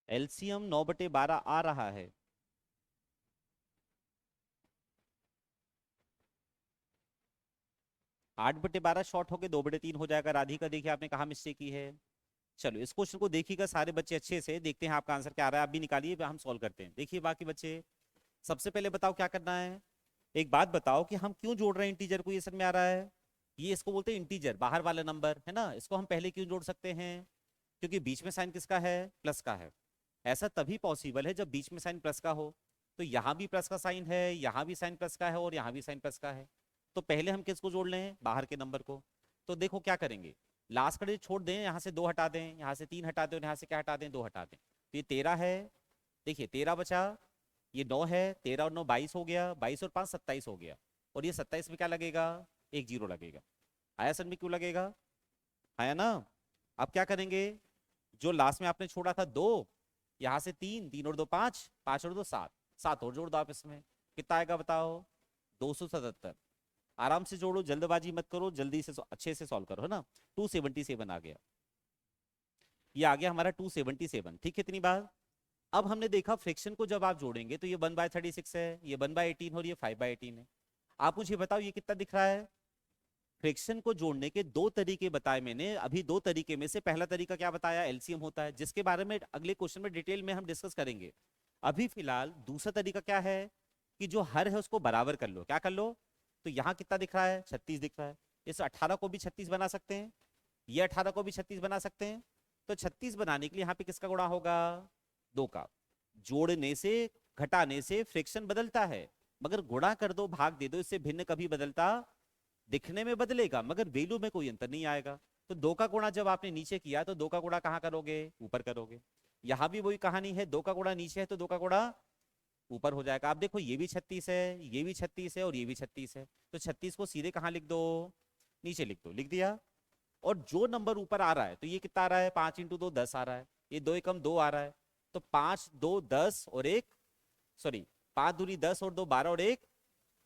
एलसीएम 9/12 आ रहा है। 8/12 शॉर्ट होके 2/3 हो जाएगा। राधिका देखिए आपने कहा मिस्टेक की है। चलो इस क्वेश्चन को देखिएगा सारे बच्चे अच्छे से, देखते हैं आपका आंसर क्या आ रहा है। आप भी निकालिए, हम सॉल्व करते हैं। देखिए बाकी बच्चे, सबसे पहले बताओ क्या करना है। एक बात बताओ कि हम क्यों जोड़ रहे हैं इंटीजर को, ये समझ में आ रहा है। ये इसको बोलते हैं इंटीजर, बाहर वाला नंबर है ना, इसको हम पहले क्यों जोड़ सकते हैं, क्योंकि बीच में साइन किसका है, प्लस का है। ऐसा तभी पॉसिबल है जब बीच में साइन प्लस का हो। तो यहाँ भी प्लस का साइन है, यहाँ भी साइन प्लस का है, और यहाँ भी साइन प्लस का है। तो पहले हम किसको जोड़ लें, बाहर के नंबर को। तो देखो क्या करेंगे, लास्ट का छोड़ दें, यहाँ से 2 हटा दें, यहाँ से 3 हटा दें, और यहाँ से क्या हटा दें, 2 हटा दें। तो ये 13 है, देखिए 13 बचा, ये 9 है, 13 और 9 22 हो गया, 22 और 5 27 हो गया। और ये 27 में क्या लगेगा, एक जीरो लगेगा। आया सर में, क्यों लगेगा, आया ना। अब क्या करेंगे, जो लास्ट में आपने छोड़ा था 2, यहाँ से 3, 3 और 2 5, 5 और 2 7, 7 और जोड़ दो आप इसमें, कितना आएगा बताओ, 277। आराम से जोड़ो, जल्दबाजी मत करो, जल्दी से अच्छे से सॉल्व करो, है ना। 277 आ गया, ये आ गया हमारा 277, ठीक है। इतनी बार अब हमने देखा फ्रैक्शन को जब आप जोड़ेंगे तो ये 1/36 है, ये 1/18 और ये 5/18 है। आप मुझे बताओ ये कितना दिख रहा है। फ्रैक्शन को जोड़ने के दो तरीके बताए मैंने अभी, दो तरीके में से पहला तरीका क्या बताया, एलसीएम होता है, जिसके बारे में अगले क्वेश्चन में डिटेल में हम डिस्कस करेंगे। अभी फिलहाल दूसरा तरीका क्या है, कि जो हर है उसको बराबर कर लो, क्या कर लो। तो यहाँ कितना दिख रहा है, 36 दिख रहा है। इस 18 को भी 36 बना सकते हैं, ये 18 को भी 36 बना सकते हैं। तो 36 बनाने के लिए यहाँ पे किसका गुणा होगा, 2 का। जोड़ने से घटाने से फ्रैक्शन बदलता है, मगर गुणा कर दो भाग दे दो इससे भिन्न कभी बदलता, दिखने में बदलेगा मगर वैल्यू में कोई अंतर नहीं आएगा। तो 2 का गुणा जब आपने नीचे किया तो 2 का गुणा कहाँ करोगे, ऊपर करोगे। यहाँ भी वही कहानी है, 2 का गुणा नीचे है तो 2 का गुणा ऊपर हो जाएगा। आप देखो ये भी 36 है, ये भी 36 है, और ये भी 36 है। तो 36 को सीधे कहाँ लिख दो, नीचे लिख दो, लिख दिया। और जो नंबर ऊपर आ रहा है तो ये कितना आ रहा है, 5 × 2 10 आ रहा है, ये 2 एकम 2 आ रहा है। तो 5 2 10 और एक, सॉरी 5 दूनी 10 और 2 12 और एक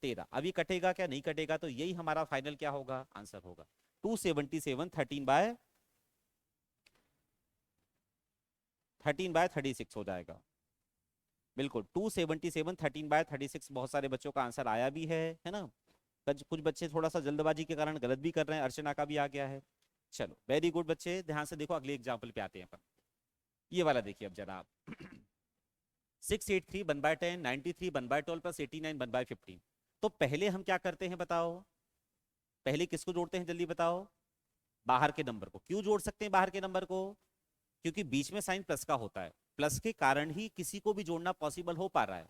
13। अब ये कटेगा क्या, नहीं कटेगा, तो यही हमारा फाइनल क्या होगा, आंसर होगा 277 13/36 हो जाएगा। बिल्कुल 277 13/36 बहुत सारे बच्चों का आंसर आया भी है ना। कुछ बच्चे थोड़ा सा जल्दबाजी के कारण गलत भी कर रहे हैं, अर्चना का भी आ गया है। चलो वेरी गुड बच्चे, ध्यान से देखो, अगले एग्जाम्पल पे आते हैं अपन। ये वाला देखिए अब जरा आप 683 1/10, 93 1/12 प्लस 89 1/15। तो पहले हम क्या करते हैं बताओ, पहले किसको जोड़ते हैं जल्दी बताओ, बाहर के नंबर को। क्यों जोड़ सकते हैं बाहर के नंबर को, क्योंकि बीच में साइन प्लस का होता है, प्लस के कारण ही किसी को भी जोड़ना पॉसिबल हो पा रहा है।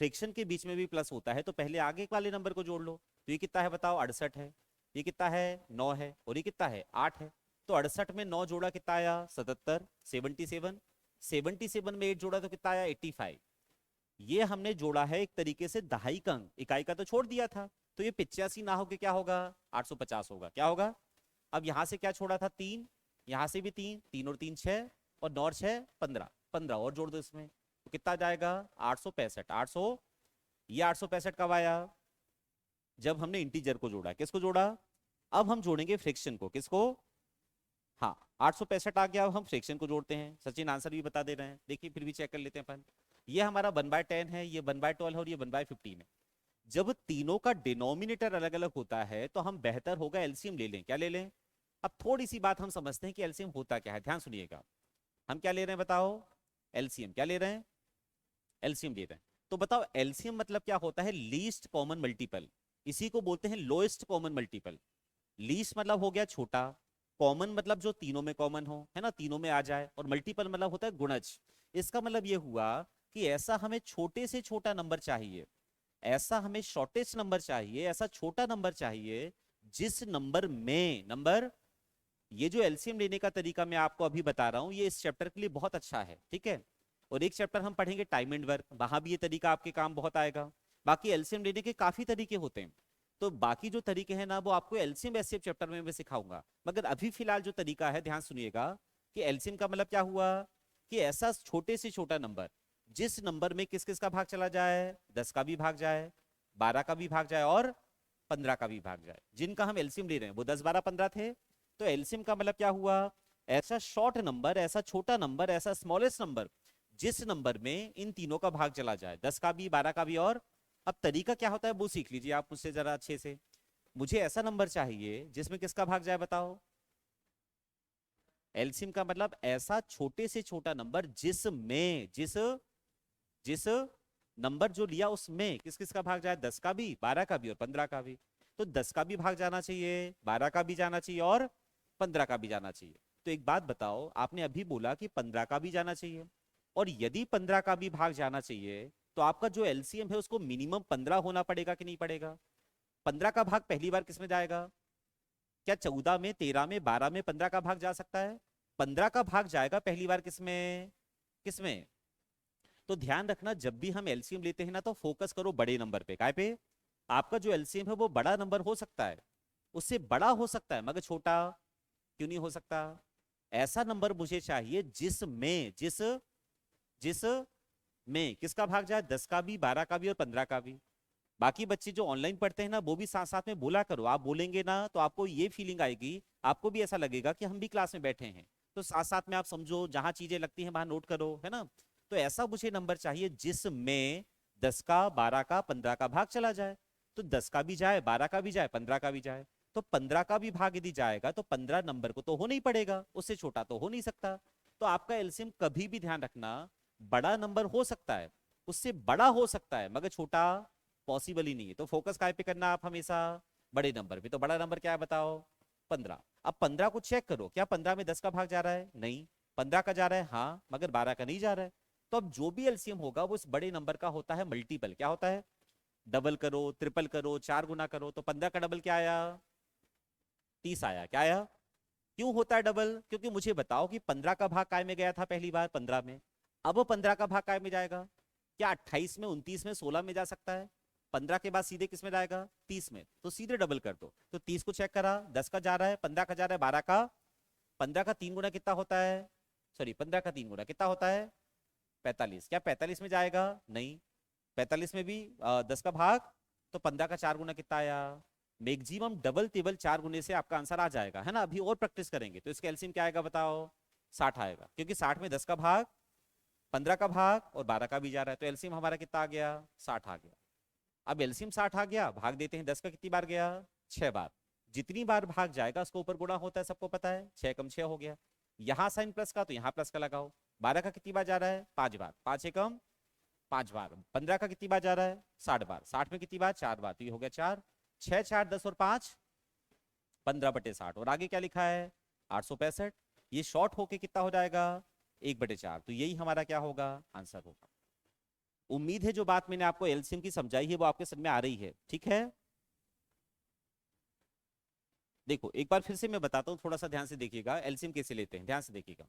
फ्रैक्शन के बीच में भी प्लस होता है, तो पहले आगे वाले नंबर को जोड़ लो। तो ये कितना है बताओ, 68 है, ये कितना है 9 है, और ये कितना है 8 है। तो 68 में 9 जोड़ा कितना आया 77, 77, 77 में 8 जोड़ा तो कितना आया 85। ये हमने जोड़ा है एक तरीके से दहाई का अंक, इकाई का तो छोड़ दिया था। तो ये 85 ना होके क्या होगा, 850 होगा, क्या होगा। अब यहां से क्या छोड़ा था, 3, यहां से भी 3, 3 और 3 6, और 9 और 6 15, 15 और जोड़ दो इसमें, तो कितना जाएगा 865। 800, ये 865 कब आया, जब हमने इंटीजर को जोड़ा। किसको जोड़ा, अब हम जोड़ेंगे फ्रैक्शन को, किसको, हाँ 865 आ गया। अब हम फ्रैक्शन को जोड़ते हैं, सचिन आंसर भी बता दे रहे हैं, देखिए फिर भी चेक कर लेते हैं अपन। ये हमारा 1/10 है, ये 1/12 है, और ये 1/15 है। जब तीनों का डिनोमिनेटर अलग अलग होता है तो हम बेहतर होगा एलसीएम ले लें, क्या ले लें। अब थोड़ी सी बात हम समझते हैं कि एलसीएम होता क्या है, ध्यान सुनिएगा। हम क्या ले रहे हैं बताओ, एलसीएम क्या ले रहे हैं, एलसीएम ले रहे हैं। तो बताओ एलसीएम मतलब क्या होता है, लीस्ट कॉमन मल्टीपल, इसी को बोलते हैं लोएस्ट कॉमन मल्टीपल। लीस्ट मतलब हो गया छोटा, कॉमन मतलब जो तीनों में कॉमन हो, है ना, तीनों में आ जाए, और मल्टीपल मतलब होता है गुणज। इसका मतलब ये हुआ कि ऐसा हमें छोटे से छोटा नंबर चाहिए, ऐसा हमें शॉर्टेस्ट नंबर चाहिए, ऐसा छोटा नंबर चाहिए जिस नंबर में नंबर, ये जो एलसीएम लेने का तरीका मैं आपको अभी बता रहा हूं ये इस चैप्टर के लिए बहुत अच्छा है, ठीक है। और एक चैप्टर हम पढ़ेंगे टाइम एंड वर्क, वहां भी ये तरीका आपके काम बहुत आएगा। बाकी एलसीएम लेने के काफी तरीके होते हैं, तो बाकी जो तरीके हैं ना वो आपको एलसीएम एससीएफ चैप्टर में मैं सिखाऊंगा। मगर अभी फिलहाल जो तरीका है ध्यान सुनिएगा कि एलसीएम का मतलब क्या हुआ कि ऐसा छोटे से छोटा नंबर जिस नंबर में किस किस का भाग चला जाए, 10 का भी भाग जाए, 12 का भी भाग जाए और 15 का भी भाग जाए। जिनका हम एलसीएम ले रहे हैं वो 10 12 15 थे, तो एलसीएम का मतलब क्या हुआ, ऐसा शॉर्ट नंबर, ऐसा छोटा नंबर, ऐसा स्मॉलेस्ट नंबर जिस नंबर में इन तीनों का भाग चला जाए, 10 का भी 12 का भी। और अब तरीका क्या होता है वो सीख लीजिए आप मुझसे जरा अच्छे से। मुझे ऐसा नंबर चाहिए जिसमें किसका भाग जाए बताओ। एलसीएम का मतलब ऐसा छोटे से छोटा नंबर जिसमें जिस जिस नंबर जो लिया उसमें किस किस का भाग जाए, 10 का भी, 12 का भी और 15 का भी। तो 10 का भी भाग जाना चाहिए, 12 का भी जाना चाहिए और 15 का भी जाना चाहिए। तो एक बात बताओ, आपने अभी बोला कि 15 का भी जाना चाहिए, और यदि 15 का भी भाग जाना चाहिए तो आपका जो एलसीएम है उसको मिनिमम 15 होना पड़ेगा कि नहीं पड़ेगा। 15 का भाग पहली बार किसमें जाएगा, क्या 14 में, 13 में, 12 में 15 का भाग जा सकता है? 15 का भाग जाएगा पहली बार किसमें, किसमें? तो ध्यान रखना जब भी हम एलसीएम लेते हैं ना तो फोकस करो बड़े नंबर पे। काय पे? आपका जो एलसीएम है वो बड़ा नंबर हो सकता है, उससे बड़ा हो सकता है, मगर छोटा क्यों नहीं हो सकता? ऐसा नंबर मुझे चाहिए जिसमें जिस जिस में किसका भाग जाए, 10 का भी, 12 का भी और 15 का भी। बाकी बच्चे जो ऑनलाइन पढ़ते हैं ना वो भी साथ साथ में बोला करो। आप बोलेंगे ना तो आपको ये फीलिंग आएगी, आपको भी ऐसा लगेगा कि हम भी क्लास में बैठे हैं। तो साथ साथ में आप समझो, जहां चीजें लगती हैं वहां नोट करो, है ना। तो ऐसा मुझे नंबर चाहिए जिसमें 10 का, 12 का, 15 का भाग चला जाए। तो 10 का भी जाए, 12 का भी जाए, 15 का भी जाए। तो 15 का भी भाग यदि जाएगा तो 15 नंबर को तो हो नहीं पड़ेगा, उससे छोटा तो हो नहीं सकता। तो आपका एलसीएम कभी भी ध्यान रखना, बड़ा नंबर हो सकता है, उससे बड़ा हो सकता है, मगर छोटा पॉसिबल ही नहीं है। तो फोकस काय पे करना आप हमेशा, बड़े नंबर पे। तो बड़ा नंबर क्या है बताओ, 15। अब 15 को चेक करो, क्या 15 में 10 का भाग जा रहा है? नहीं। 15 का जा रहा है हाँ, मगर 12 का नहीं जा रहा है। तो अब जो भी एलसीएम होगा वो इस बड़े नंबर का होता है मल्टीपल। क्या होता है? डबल करो, ट्रिपल करो, 4 गुना करो। तो 15 का डबल क्या आया, 30 आया। क्या आया? क्यों होता है डबल? क्योंकि मुझे बताओ कि 15 का भाग काय में गया था पहली बार, 15 में। अब वो 15 का भाग काय में जाएगा? क्या 28 में, 29 में, 16 में जा सकता है? 15 के बाद सीधे किस में जाएगा, 30 में। तो सीधे डबल कर दो। तो 30 को चेक करा, 10 का जा रहा है, 15 का जा रहा है, 12 का। 15 का 3 गुना कितना होता है, सॉरी 15 का 3 गुना कितना होता है, 45। क्या 45 में जाएगा? नहीं। 45 में भी 10 का भाग, तो 15 का 4 गुना कितना आया। मैक्सिमम डबल टेबल 4 गुने से आपका आंसर आ जाएगा, है ना। अभी और प्रैक्टिस करेंगे तो इसका एलसीएम क्या आएगा बताओ, 60 आएगा। क्योंकि 60 में 10 का भाग, 15 का भाग और 12 का भी जा रहा है। तो एलसीएम हमारा कितना आ गया, 60 आ गया। अब एलसीएम 60 आ गया, भाग देते हैं 10 का कितनी बार गया, 6 बार। जितनी बार भाग जाएगा उसको ऊपर गुणा होता है, सबको पता है। 6 कम 6 हो गया। यहाँ साइन प्लस का तो यहाँ प्लस का लगाओ। 12 का कितनी बार जा रहा है, 5 बार। 5 एकम 5 बार। 15 का कितनी बार जा रहा है, 60 बार। 60 में कितनी बार, 4 बार। तो ये हो गया 4। 6 4 10 और 5 15/60। और आगे क्या लिखा है, 865। ये शॉर्ट होके कितना हो जाएगा, 1/4। तो यही हमारा क्या होगा, आंसर होगा। उम्मीद है जो बात मैंने आपको एलसीएम की समझाई है वो आपके समझ में आ रही है, ठीक है। देखो एक बार फिर से मैं बताता हूँ, थोड़ा सा ध्यान से देखिएगा एलसीएम कैसे लेते हैं, ध्यान से देखिएगा।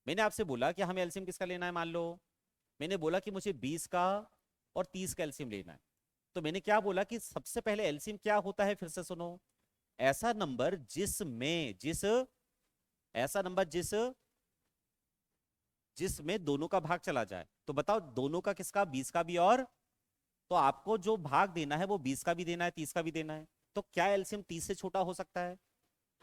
मैंने आपसे बोला कि हमें एलसीएम किसका लेना है, मान लो मैंने बोला कि मुझे 20 का और 30 का एलसीएम लेना है। तो मैंने क्या बोला कि सबसे पहले एलसीएम क्या होता है, फिर से सुनो। ऐसा नंबर जिसमें जिस ऐसा नंबर जिसमें दोनों का भाग चला जाए। तो बताओ दोनों का किसका, 20 का भी और, तो आपको जो भाग देना है वो 20 का भी देना है, 30 का भी देना है। तो क्या एलसीएम 30 से छोटा हो सकता है?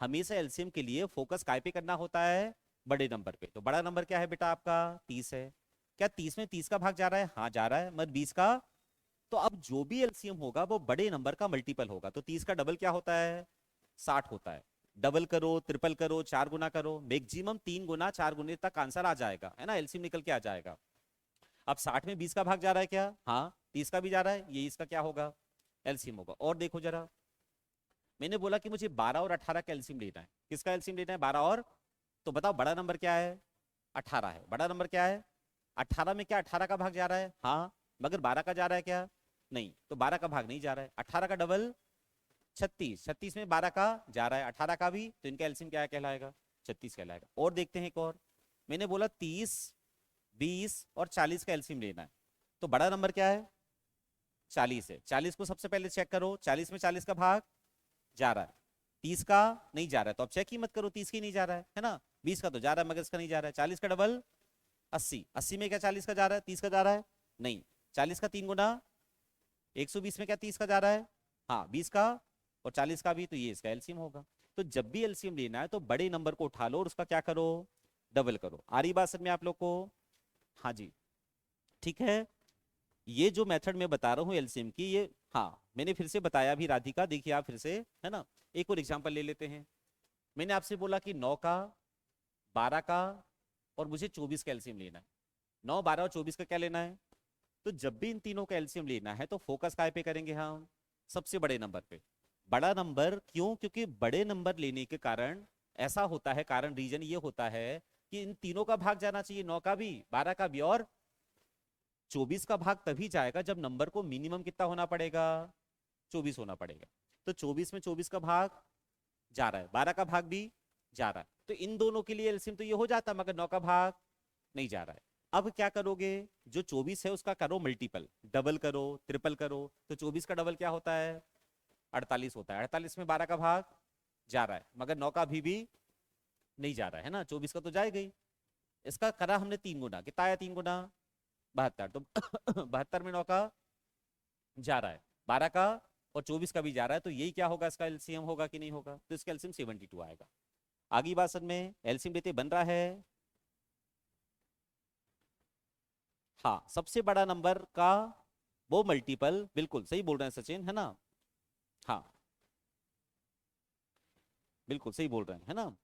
हमेशा एलसीएम के लिए फोकस काय पे करना होता है, बड़े नंबर पे। तो बड़ा नंबर क्या है बेटा आपका, 30 है। क्या 30 में 30 का भाग जा रहा है, हाँ जा रहा है, मगर 20 का। तो अब जो भी एलसीएम होगा वो बड़े नंबर का मल्टीपल होगा। तो 30 का डबल क्या होता है, 60 होता है। डबल करो, ट्रिपल करो, 4 गुना करो, मैक्सिमम 3 गुना 4 गुने तक आंसर आ जाएगा, है ना, एलसीएम निकल के आ जाएगा। अब 60 में 20 का भाग जा रहा है क्या, हाँ। 30 का भी जा रहा है, ये इसका क्या होगा, एलसीएम होगा। और देखो जरा, मैंने बोला कि मुझे 12 और 18 का एलसीएम लेना है। किसका एलसीएम लेना है, 12 और, तो बताओ बड़ा नंबर क्या है, 18 है। बड़ा नंबर क्या है, 18 में क्या 18 का भाग जा रहा है, हाँ, मगर 12 का जा रहा है क्या, नहीं। तो 12 का भाग नहीं जा रहा है। 18 का डबल 36, 36 में 12 का जा रहा है, 18 का भी। तो इनका एलसीएम क्या कहलाएगा, 36 कहलाएगा। और देखते हैं एक और, मैंने बोला 30 20 और 40 का एलसीएम लेना है। तो बड़ा नंबर क्या है? 40 है। 40 को सबसे पहले चेक करो, 40 में 40 का भाग जा रहा है, 30 का नहीं जा रहा है, तो अब चेक ही मत करो, 30 की नहीं जा रहा है ना। 20 का तो जा रहा है मगर इसका नहीं जा रहा है। 40 का डबल 80, 80 में क्या 40 का जा रहा है, 30 का जा रहा है? नहीं। 40 का 3 गुना 120 में क्या 30 का जा रहा है? हाँ 20 का और 40 का भी, तो ये इसका एलसीएम होगा। तो जब भी एलसीएम लेना है तो बड़े नंबर को उठा लो और उसका क्या करो, डबल करो। आ रही बात समझ में आप लोग को? हाँ जी, ठीक है। ये जो मेथड मैं बता रहा हूँ एलसीएम की, ये हाँ मैंने फिर से बताया भी राधिका, देखिए आप फिर से, है ना। एक और एग्जांपल ले लेते हैं। मैंने आपसे बोला कि 9 का, 12 का और मुझे 24 का एलसीएम लेना है। 9, 12 और 24 का क्या लेना है? तो जब भी इन तीनों का एलसीएम लेना है तो फोकस काय पे करेंगे हम? सबसे बड़े नंबर पे। बड़ा नंबर क्यों? क्योंकि बड़े नंबर लेने के कारण ऐसा होता है, कारण रीजन ये होता है कि इन तीनों का भाग जाना चाहिए, 9 का भी, 12 का भी और 24 का भाग तभी जाएगा जब नंबर को मिनिमम कितना होना पड़ेगा, 24 होना पड़ेगा। तो 24 में 24 का भाग जा रहा है, 12 का भाग भी जा रहा है, तो इन दोनों के लिए एलसीएम तो ये हो जाता, मगर 9 का भाग नहीं जा रहा है। अब क्या करोगे, जो 24 है उसका करो मल्टीपल, डबल करो, ट्रिपल करो। तो 24 का डबल क्या होता है? 48 होता है। 48 में 12 का भाग जा रहा है, मगर 9 का भी नहीं जा रहा है ना, 24 का तो जाएगा ही। इसका करा हमने 3 गुना, कितना आया 3 गुना? 72। तो 72 में 9 का जा रहा है, 12 का और 24 का भी जा रहा है, तो यही क्या होगा, इसका एलसीएम होगा कि नहीं होगा? तो इसका एलसीएम 72 आएगा। आगे बात समझ में? एलसीएम लेते बन रहा है। हाँ, सबसे बड़ा नंबर का वो मल्टीपल, बिल्कुल सही बोल रहे हैं सचिन, है ना। हाँ बिल्कुल सही बोल रहे हैं, है ना।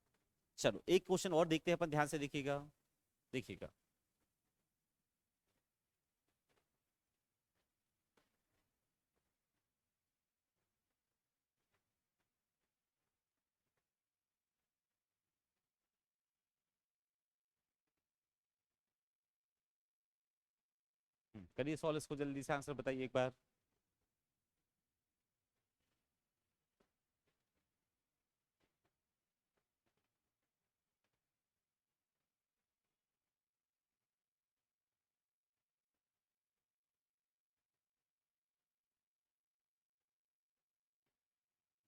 चलो एक क्वेश्चन और देखते हैं अपन, ध्यान से देखिएगा, देखिएगा। करिए सॉल्व इसको, जल्दी से आंसर बताइए एक बार।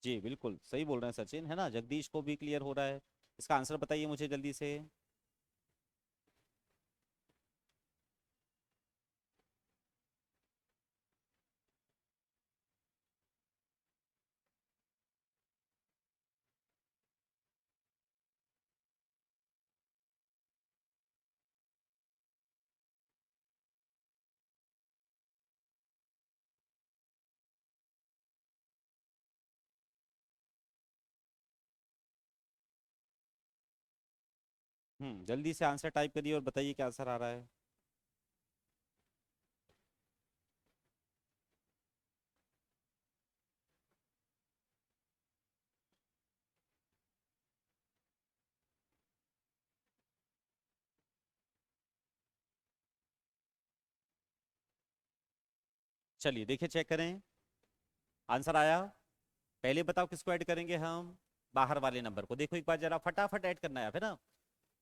जी बिल्कुल सही बोल रहे हैं सचिन, है ना। जगदीश को भी क्लियर हो रहा है। इसका आंसर बताइए मुझे जल्दी से। जल्दी से आंसर टाइप करिए और बताइए क्या आंसर आ रहा है। चलिए देखिए, चेक करें। आंसर आया। पहले बताओ किसको ऐड करेंगे हम? बाहर वाले नंबर को। देखो एक बार जरा फटाफट ऐड करना है ना।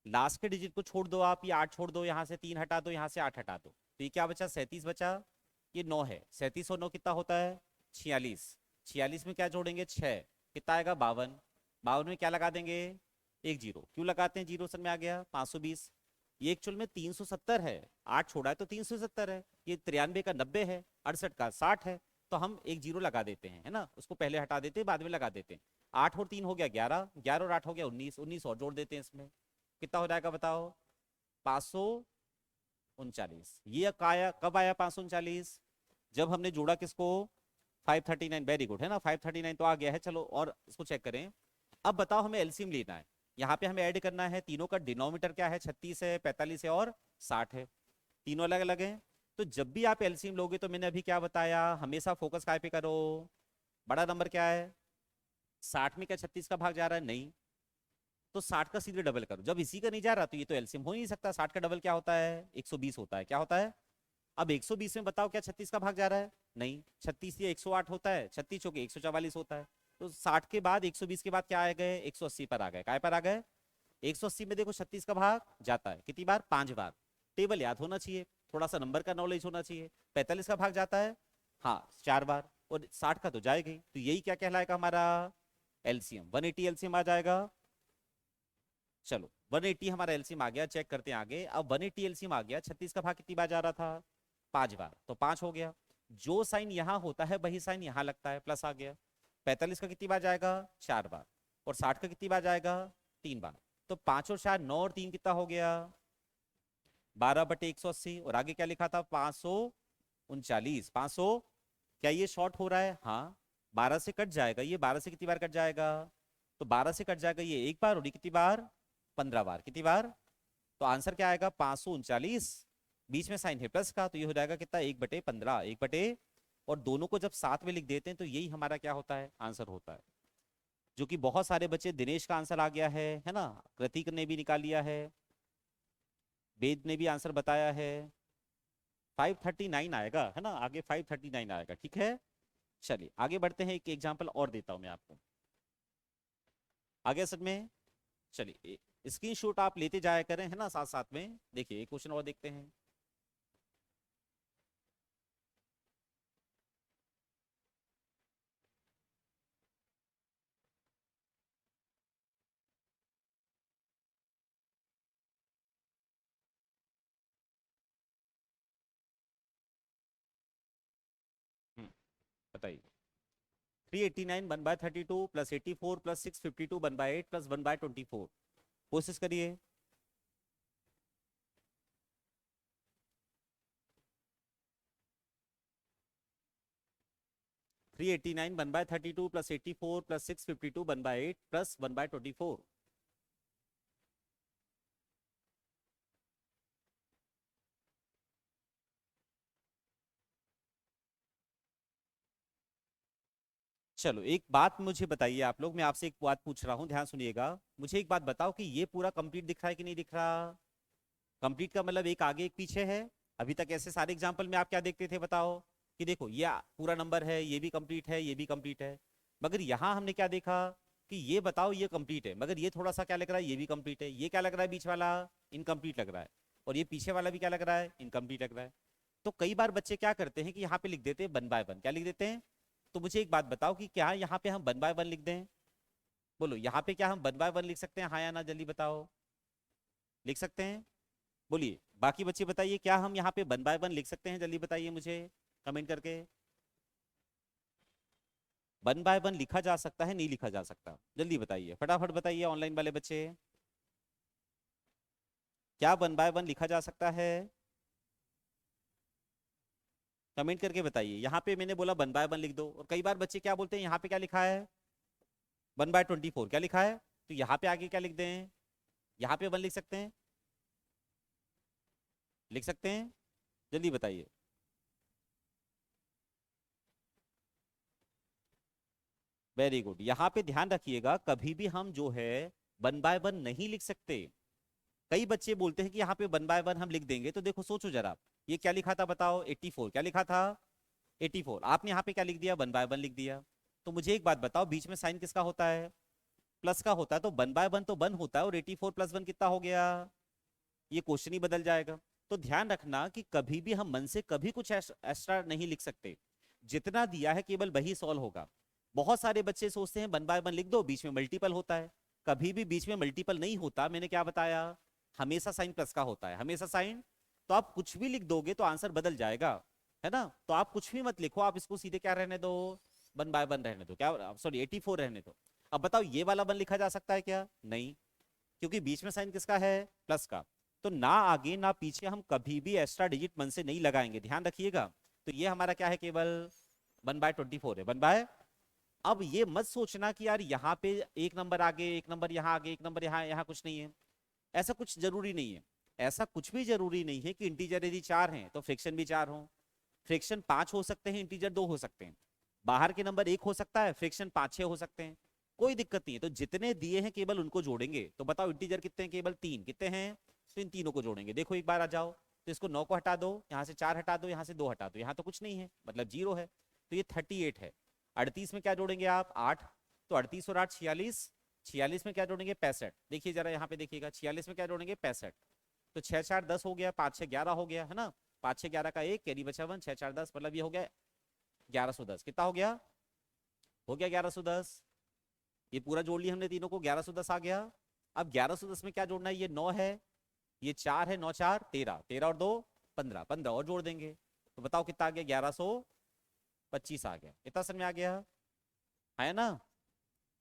लास्ट के डिजिट को छोड़ दो आप, ये 8 छोड़ दो, यहाँ से 3 हटा दो, यहाँ से 8 हटा दो, तो ये क्या बचा? 37 बचा। ये 9 है, 37 और 9 कितना होता है? 46। 46 में क्या जोड़ेंगे? 6, कितना आएगा? 52। 52 में क्या लगा देंगे? एक जीरो। क्यों लगाते हैं जीरो? सर में आ गया 520। ये एक्चुअल में 370 है, 8 छोड़ा है तो 370 है। ये 93 का 90 है, 68 का 60 है। तो हम एक जीरो लगा देते हैं, है ना, उसको पहले हटा देते हैं, बाद में लगा देते हैं। 8 और 3 हो गया 11, 11 और 8 हो गया 19, 19 और जोड़ देते हैं इसमें, कितना हो जाएगा बताओ? 539। ये कब आया 539? जब हमने जोड़ा किसको? 539। वेरी गुड, है ना, 539 तो आ गया है। चलो और इसको चेक करें। अब बताओ, हमें एलसीएम लेना है, यहाँ पे हमें ऐड करना है। तीनों का डिनोमिनेटर क्या है? 36 है, 45 है और 60 है, तीनों अलग अलग हैं। तो जब भी आप एलसीएम लोगे तो मैंने अभी क्या बताया, हमेशा फोकस काय पे करो? बड़ा नंबर क्या है? 60 में क्या 36 का भाग जा रहा है? नहीं। तो 60 का सीधे डबल करो। जब इसी का नहीं जा रहा तो ये तो एलसीएम हो ही नहीं सकता। 60 का डबल क्या होता है? 120 होता है। क्या होता है? अब 120 में बताओ क्या 36 का भाग जा रहा है? नहीं। 36 ये 108 होता है, 36 हो गए 144 होता है। तो 60 के बाद 120 के बाद क्या आ गए? 180 पर आ गए। काय पर आ गए? 180 में देखो 36 का भाग जाता है कितनी बार? 5 बार। टेबल याद होना चाहिए, थोड़ा सा नंबर का नॉलेज होना चाहिए। 45 का भाग जाता है हाँ 4 बार, और 60 का तो जाएगा ही, तो यही क्या कहलाएगा हमारा एलसीएम। 180 एलसीएम आ जाएगा। चलो 180 हमारा एलसीएम आ गया, चेक करते हैं आगे। अब 180 एलसीएम आ गया, 36 का भाग कितनी बार जा रहा था 5 बार, तो 5 हो गया। जो साइन यहाँ होता है वही साइन यहाँ लगता है, प्लस आ गया। 45 का कितनी बार जाएगा 4 बार, और 60 का कितनी बार जाएगा 3 बार। तो 5 और 4 9 और 3 कितना हो गया 12/180। और आगे क्या लिखा था 539। 500 क्या ये शॉर्ट हो रहा है हाँ, 12 से कट जाएगा ये, 12 से कितनी बार कट जाएगा, तो 12 से कट जाएगा ये 1 बार, और ये कितनी बार 15 बार। कितनी बार, तो आंसर क्या आएगा 539। बीच में साइन है प्लस का, तो ये हो जाएगा कितना 1/15, 1 बटे, और दोनों को जब साथ में लिख देते हैं तो यही हमारा क्या होता है आंसर होता है। जो कि बहुत सारे बच्चे, दिनेश का आंसर आ गया है ना, कृतिक ने भी निकाल लिया है, वेद ने भी आंसर बताया है। 539 आएगा है ना, आगे 539 आएगा, ठीक है। चलिए आगे बढ़ते हैं, एक एग्जांपल और देता हूं मैं आपको आगे सर में। चलिए स्क्रीनशॉट आप लेते जाया करें है ना साथ साथ में। देखिए एक क्वेश्चन और देखते हैं। बताइए 389 1/32 प्लस 84 प्लस 652 1/8 प्लस 1/24। कोशिश करिए। 389 1/32 प्लस 84 प्लस 652 1/8 प्लस 1/24। चलो एक बात मुझे बताइए आप लोग, मैं आपसे एक बात पूछ रहा हूँ, ध्यान सुनिएगा। मुझे एक बात बताओ कि ये पूरा कंप्लीट दिख रहा है कि नहीं दिख रहा। कंप्लीट का मतलब एक आगे एक पीछे है। अभी तक ऐसे सारे एग्जाम्पल में आप क्या देखते थे बताओ, कि देखो ये पूरा नंबर है, ये भी कंप्लीट है, ये भी कंप्लीट है। मगर यहाँ हमने क्या देखा कि ये बताओ ये कंप्लीट है, मगर ये थोड़ा सा क्या लग रहा है ये भी कंप्लीट है, ये क्या लग रहा है बीच वाला इनकम्प्लीट लग रहा है, और ये पीछे वाला भी क्या लग रहा है इनकम्प्लीट लग रहा है। तो कई बार बच्चे क्या करते हैं कि यहाँ पे लिख देते हैं 1/1, क्या लिख देते हैं। तो मुझे एक बात बताओ कि क्या यहाँ पे हम 1/1 लिख दें। बोलो यहाँ पे क्या हम 1/1 लिख सकते हैं हाँ या ना, जल्दी बताओ। लिख सकते हैं, बोलिए। बाकी बच्चे बताइए क्या हम यहाँ पे 1/1 लिख सकते हैं, जल्दी बताइए मुझे कमेंट करके। 1/1 लिखा जा सकता है नहीं लिखा जा सकता, जल्दी बताइए फटाफट बताइए ऑनलाइन वाले बच्चे। क्या 1/1 लिखा जा सकता है, कमेंट करके बताइए। यहाँ पे मैंने बोला 1/1 लिख दो, और कई बार बच्चे क्या बोलते हैं यहाँ पे क्या लिखा है 1/24 क्या लिखा है, तो यहाँ पे आगे क्या लिख दें, यहाँ पे 1 लिख सकते हैं, लिख सकते हैं, जल्दी बताइए। Very good. यहाँ पे ध्यान रखिएगा कभी भी हम जो है 1/1 नहीं लिख सकते। कई बच्चे बोलते हैं कि यहाँ पे 1/1 हम लिख देंगे, तो देखो सोचो जरा, ये क्या लिखा था बताओ 84, क्या लिखा था 84, आपने यहाँ पे क्या लिख दिया 1/1 लिख दिया। तो मुझे एक बात बताओ बीच में साइन किसका होता है प्लस का होता है, तो 1/1 तो 1 होता है, और 84 + 1 कितना हो गया, ये क्वेश्चन ही बदल जाएगा। तो ध्यान रखना कि कभी भी हम मन से कभी कुछ एक्स्ट्रा नहीं लिख सकते, जितना दिया है केवल वही सॉल्व होगा। बहुत सारे बच्चे सोचते हैं 1/1 लिख दो, बीच में मल्टीपल होता है। कभी भी बीच में मल्टीपल नहीं होता, मैंने क्या बताया, हमेशा साइन प्लस का होता है, हमेशा साइन। तो आप कुछ भी लिख दोगे तो आंसर बदल जाएगा, है ना। तो आप कुछ भी मत लिखो, आप इसको सीधे क्या रहने दो 1/1 रहने दो, क्या सॉरी 84 रहने दो। अब बताओ ये वाला 1 लिखा जा सकता है क्या, नहीं, क्योंकि बीच में साइन किसका है प्लस का। तो ना आगे ना पीछे हम कभी भी एक्स्ट्रा डिजिट मन से नहीं लगाएंगे, ध्यान रखिएगा। तो ये हमारा क्या है केवल 1/24 है 1/। अब ये मत सोचना कि यार यहाँ पे एक नंबर आगे एक नंबर यहाँ आगे एक नंबर यहाँ, यहाँ कुछ नहीं है, ऐसा कुछ जरूरी नहीं है। ऐसा कुछ भी जरूरी नहीं है कि इंटीजर यदि 4 हैं तो फ्रैक्शन भी 4 हो। फ्रैक्शन 5 हो सकते हैं, इंटीजर 2 हो सकते हैं। बाहर के नंबर 1 हो सकता है, फ्रैक्शन 5-6 हो सकते हैं, कोई दिक्कत नहीं है। तो जितने दिए हैं केवल उनको जोड़ेंगे। तो बताओ इंटीजर कितने हैं, केवल 3, कितने हैं, तो इन तीनों को जोड़ेंगे। देखो एक बार आ जाओ, तो इसको 9 को हटा दो, यहाँ से 4 हटा दो, यहाँ से 2 हटा दो, यहाँ तो कुछ नहीं है मतलब 0 है, तो ये 38 है। 38 में क्या जोड़ेंगे आप 8, तो 38 और 8 46, 46 में क्या जोड़ेंगे 65। देखिए जरा यहाँ पे देखिएगा 46 में क्या जोड़ेंगे 65, तो 6 4 10 हो गया, 5 6 11 हो गया, है ना। 5 6 11 का एक कैरी बचा 1, 6 4 10, मतलब ये हो गया 1110। कितना हो गया? हो गया 1110। ये पूरा जोड़ लिया हमने तीनों को, 1110 आ गया। अब 1110 में क्या जोड़ना है? ये 9 है, ये 4 है, 9 4 13, 13 और 2 15, 15 और जोड़ देंगे तो बताओ कितना आ गया? 1125 आ गया। इतना समझ में आ गया है ना।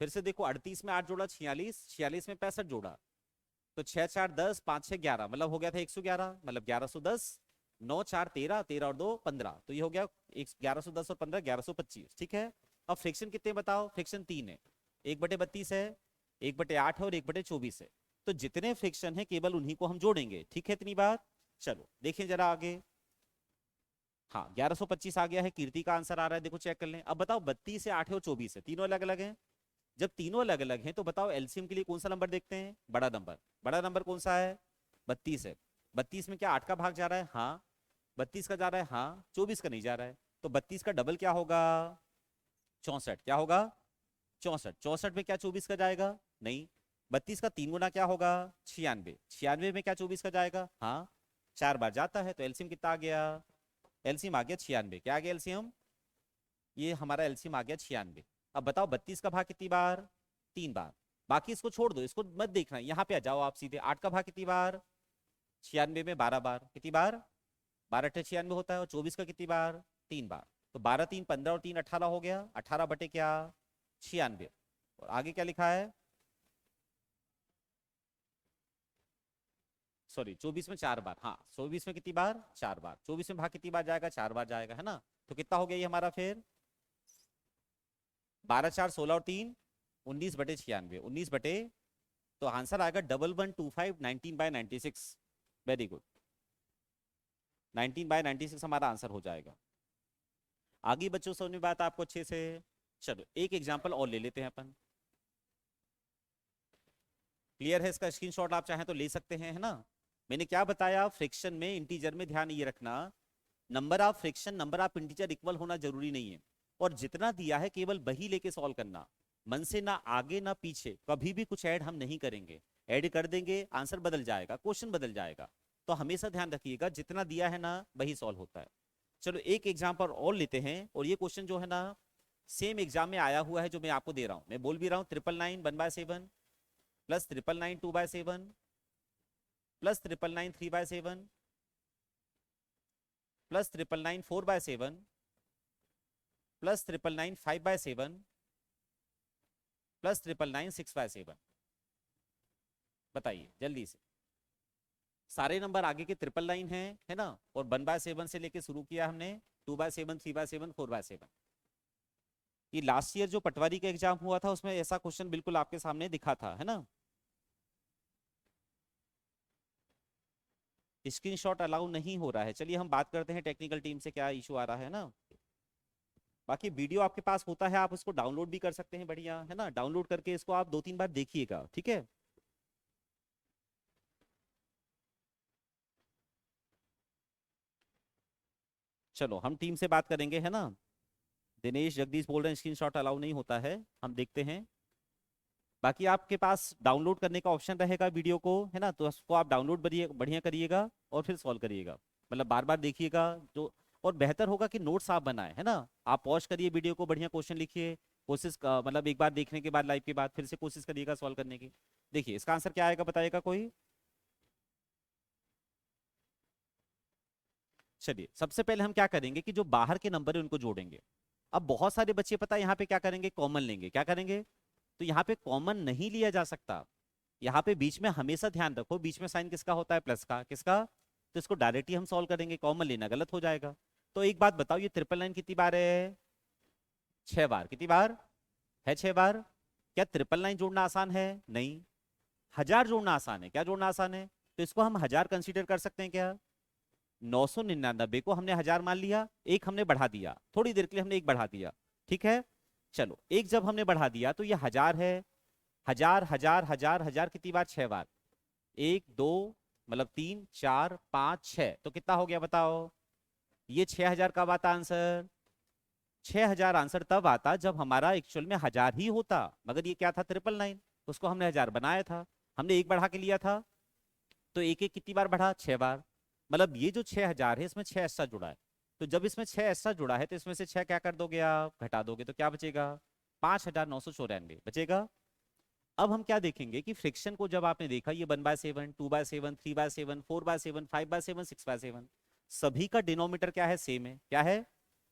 फिर से देखो, 38 में 8 जोड़ा 46, 46 में 65 जोड़ा, तो 6 4 10, 5 6 11, मतलब हो गया था 111, मतलब 1110। 9 4 13, 13 और 2 15, तो ये हो गया 1110 और 15 1125। ठीक है। अब फ्रिक्शन कितने बताओ? फ्रिक्शन 3 है, 1/32 है, 1/8 है और 1/24 है। तो जितने फ्रिक्शन है केवल उन्हीं को हम जोड़ेंगे। ठीक है, इतनी बात। चलो देखिए जरा आगे। हाँ, 1125 आ गया है, कीर्ति का आंसर आ रहा है, देखो चेक कर लें। अब बताओ 32 है, 8 है और 24 है, तीनों अलग अलग हैं। जब तीनों अलग अलग हैं तो बताओ एलसीएम के लिए कौन सा नंबर देखते हैं? बड़ा नंबर। बड़ा नंबर कौन सा है? 32 है। 32 में क्या 8 का भाग जा रहा है? हाँ। 32 का जा रहा है, हाँ। 24 का नहीं जा रहा है, तो 32 का डबल क्या होगा? 64। क्या होगा? 64। 64 में क्या 24 का जाएगा? नहीं। 32 का 3 गुना क्या होगा? 96। 96 में क्या 24 का जाएगा? हाँ। 4 बार जाता है, तो एलसीएम कितना आ गया? एलसीएम आ गया 96। क्या आ गया एलसीएम? ये हमारा एलसीएम आ गया 96। अब बताओ 32 का भाग कितनी बार? 3 बार। बाकी इसको छोड़ दो, इसको मत देखना, यहाँ पे आ जाओ आप सीधे। 8 का भाग कितनी बार? 96 में 12 बार। कितनी बार? 12 अट्ठे 96 होता है। और 24 का कितनी बार? 3 बार। तो 12 3 15 और 3 18 हो गया, 18 बटे क्या? 96। और आगे क्या लिखा है? सॉरी, 24 में 4 बार। हाँ, 24 में कितनी बार? 4 बार। 24 में भाग कितनी बार जाएगा? 4 बार जाएगा, है ना। तो कितना हो गया ये हमारा फिर? 12 4 16 और 3 19/96, 19 बटे, तो आंसर आएगा 1125 19/96। वेरी गुड, 19/96 हमारा आंसर हो जाएगा। आगे बच्चों समझ में बात आपको अच्छे से? चलो एक एग्जांपल और ले लेते हैं अपन। क्लियर है? इसका स्क्रीनशॉट आप चाहें तो ले सकते हैं, है ना। मैंने क्या बताया? फ्रिक्शन में इंटीजर में ध्यान ये रखना, number of friction number of integer equal होना जरूरी नहीं है। और जितना दिया है केवल वही लेके सॉल्व करना, मन से ना आगे ना पीछे, कभी भी कुछ ऐड हम नहीं करेंगे। ऐड कर देंगे आंसर बदल जाएगा, क्वेश्चन बदल जाएगा। तो हमेशा ध्यान रखिएगा जितना दिया है ना वही सॉल्व होता है। चलो एक एग्जाम्पल और लेते हैं, और ये क्वेश्चन जो है ना सेम एग्जाम में आया हुआ है जो मैं आपको दे रहा हूं। मैं बोल भी रहा हूँ 999 1/7 plus 999 2/7 plus 999 3/7 plus 999 4/7 plus 999 5/7 plus 999 6/7। बताइए जल्दी से। सारे नंबर आगे के 999 है ना। और 1/7 से लेके शुरू किया हमने, 2/7 3/7 4/7। ये लास्ट ईयर जो पटवारी का एग्जाम हुआ था उसमें ऐसा क्वेश्चन बिल्कुल आपके सामने दिखा था, है ना। स्क्रीनशॉट अलाउ नहीं हो रहा है। चलिए हम बात करते हैं टेक्निकल टीम से क्या इशू आ रहा है ना। बाकी वीडियो आपके पास होता है, आप उसको डाउनलोड भी कर सकते हैं, बढ़िया है ना। डाउनलोड करके इसको आप 2 3 बार देखिएगा, ठीक है। चलो हम टीम से बात करेंगे, है ना। दिनेश जगदीश बोल रहे हैं स्क्रीनशॉट अलाउ नहीं होता है, हम देखते हैं। बाकी आपके पास डाउनलोड करने का ऑप्शन रहेगा वीडियो को, है ना, तो उसको आप डाउनलोड बढ़िया करिएगा और फिर सॉल्व करिएगा। मतलब बार बार देखिएगा जो। और बेहतर होगा कि नोट्स आप बनाए, है ना। आप पॉज करिए वीडियो को, बढ़िया क्वेश्चन लिखिए। मतलब एक बार देखने के बाद, लाइव के बाद फिर से कोशिश करिएगा सॉल्व करने की। देखिए इसका आंसर क्या आएगा, बताएगा कोई? चलिए सबसे पहले हम क्या करेंगे कि जो बाहर के नंबर है उनको जोड़ेंगे। अब बहुत सारे बच्चे पता है यहाँ पे क्या करेंगे, कॉमन लेंगे। क्या करेंगे? तो यहाँ पे कॉमन नहीं लिया जा सकता। यहाँ पे बीच में हमेशा ध्यान रखो, बीच में साइन किसका होता है? प्लस का। किसका? तो इसको डायरेक्टली हम सॉल्व करेंगे, कॉमन लेना गलत हो जाएगा। तो एक बात बताओ, ये 999 कितनी बार है? 6 बार। कितनी बार है? 6 बार। क्या 999 जोड़ना आसान है? नहीं। 1000 जोड़ना आसान है। क्या जोड़ना आसान है? तो इसको हम 1000 कंसीडर कर सकते हैं क्या? 999 को हमने 1000 मान लिया, एक हमने बढ़ा दिया, थोड़ी देर के लिए हमने एक बढ़ा दिया, ठीक है। चलो एक जब हमने बढ़ा दिया तो ये 1000 है। 1000 1000 1000 1000 कितनी बार? 6 बार। 1 2 मतलब 3 4 5 6, तो कितना हो गया बताओ? ये 6000 कब आता आंसर? 6000 आंसर तब आता जब हमारा एक्चुअल में 1000 ही होता, मगर ये क्या था? 999, उसको हमने 1000 बनाया था, हमने एक बढ़ा के लिया था। तो एक एक कितनी बार बढ़ा, 6 बार। मतलब ये जो 6,000 है इसमें 6 एक्स्ट्रा जुड़ा है। तो जब इसमें 6 एक्स्ट्रा जुड़ा है तो इसमें से 6 क्या कर दोगे आप, घटा दोगे, तो क्या बचेगा, 5,994 बचेगा। अब हम क्या देखेंगे कि फ्रिक्शन को जब आपने देखा, ये 1/7, 2/7, 3/7, 4/7, 5/7, 6/7, सभी का डिनोमीटर क्या है, सेम है। क्या है,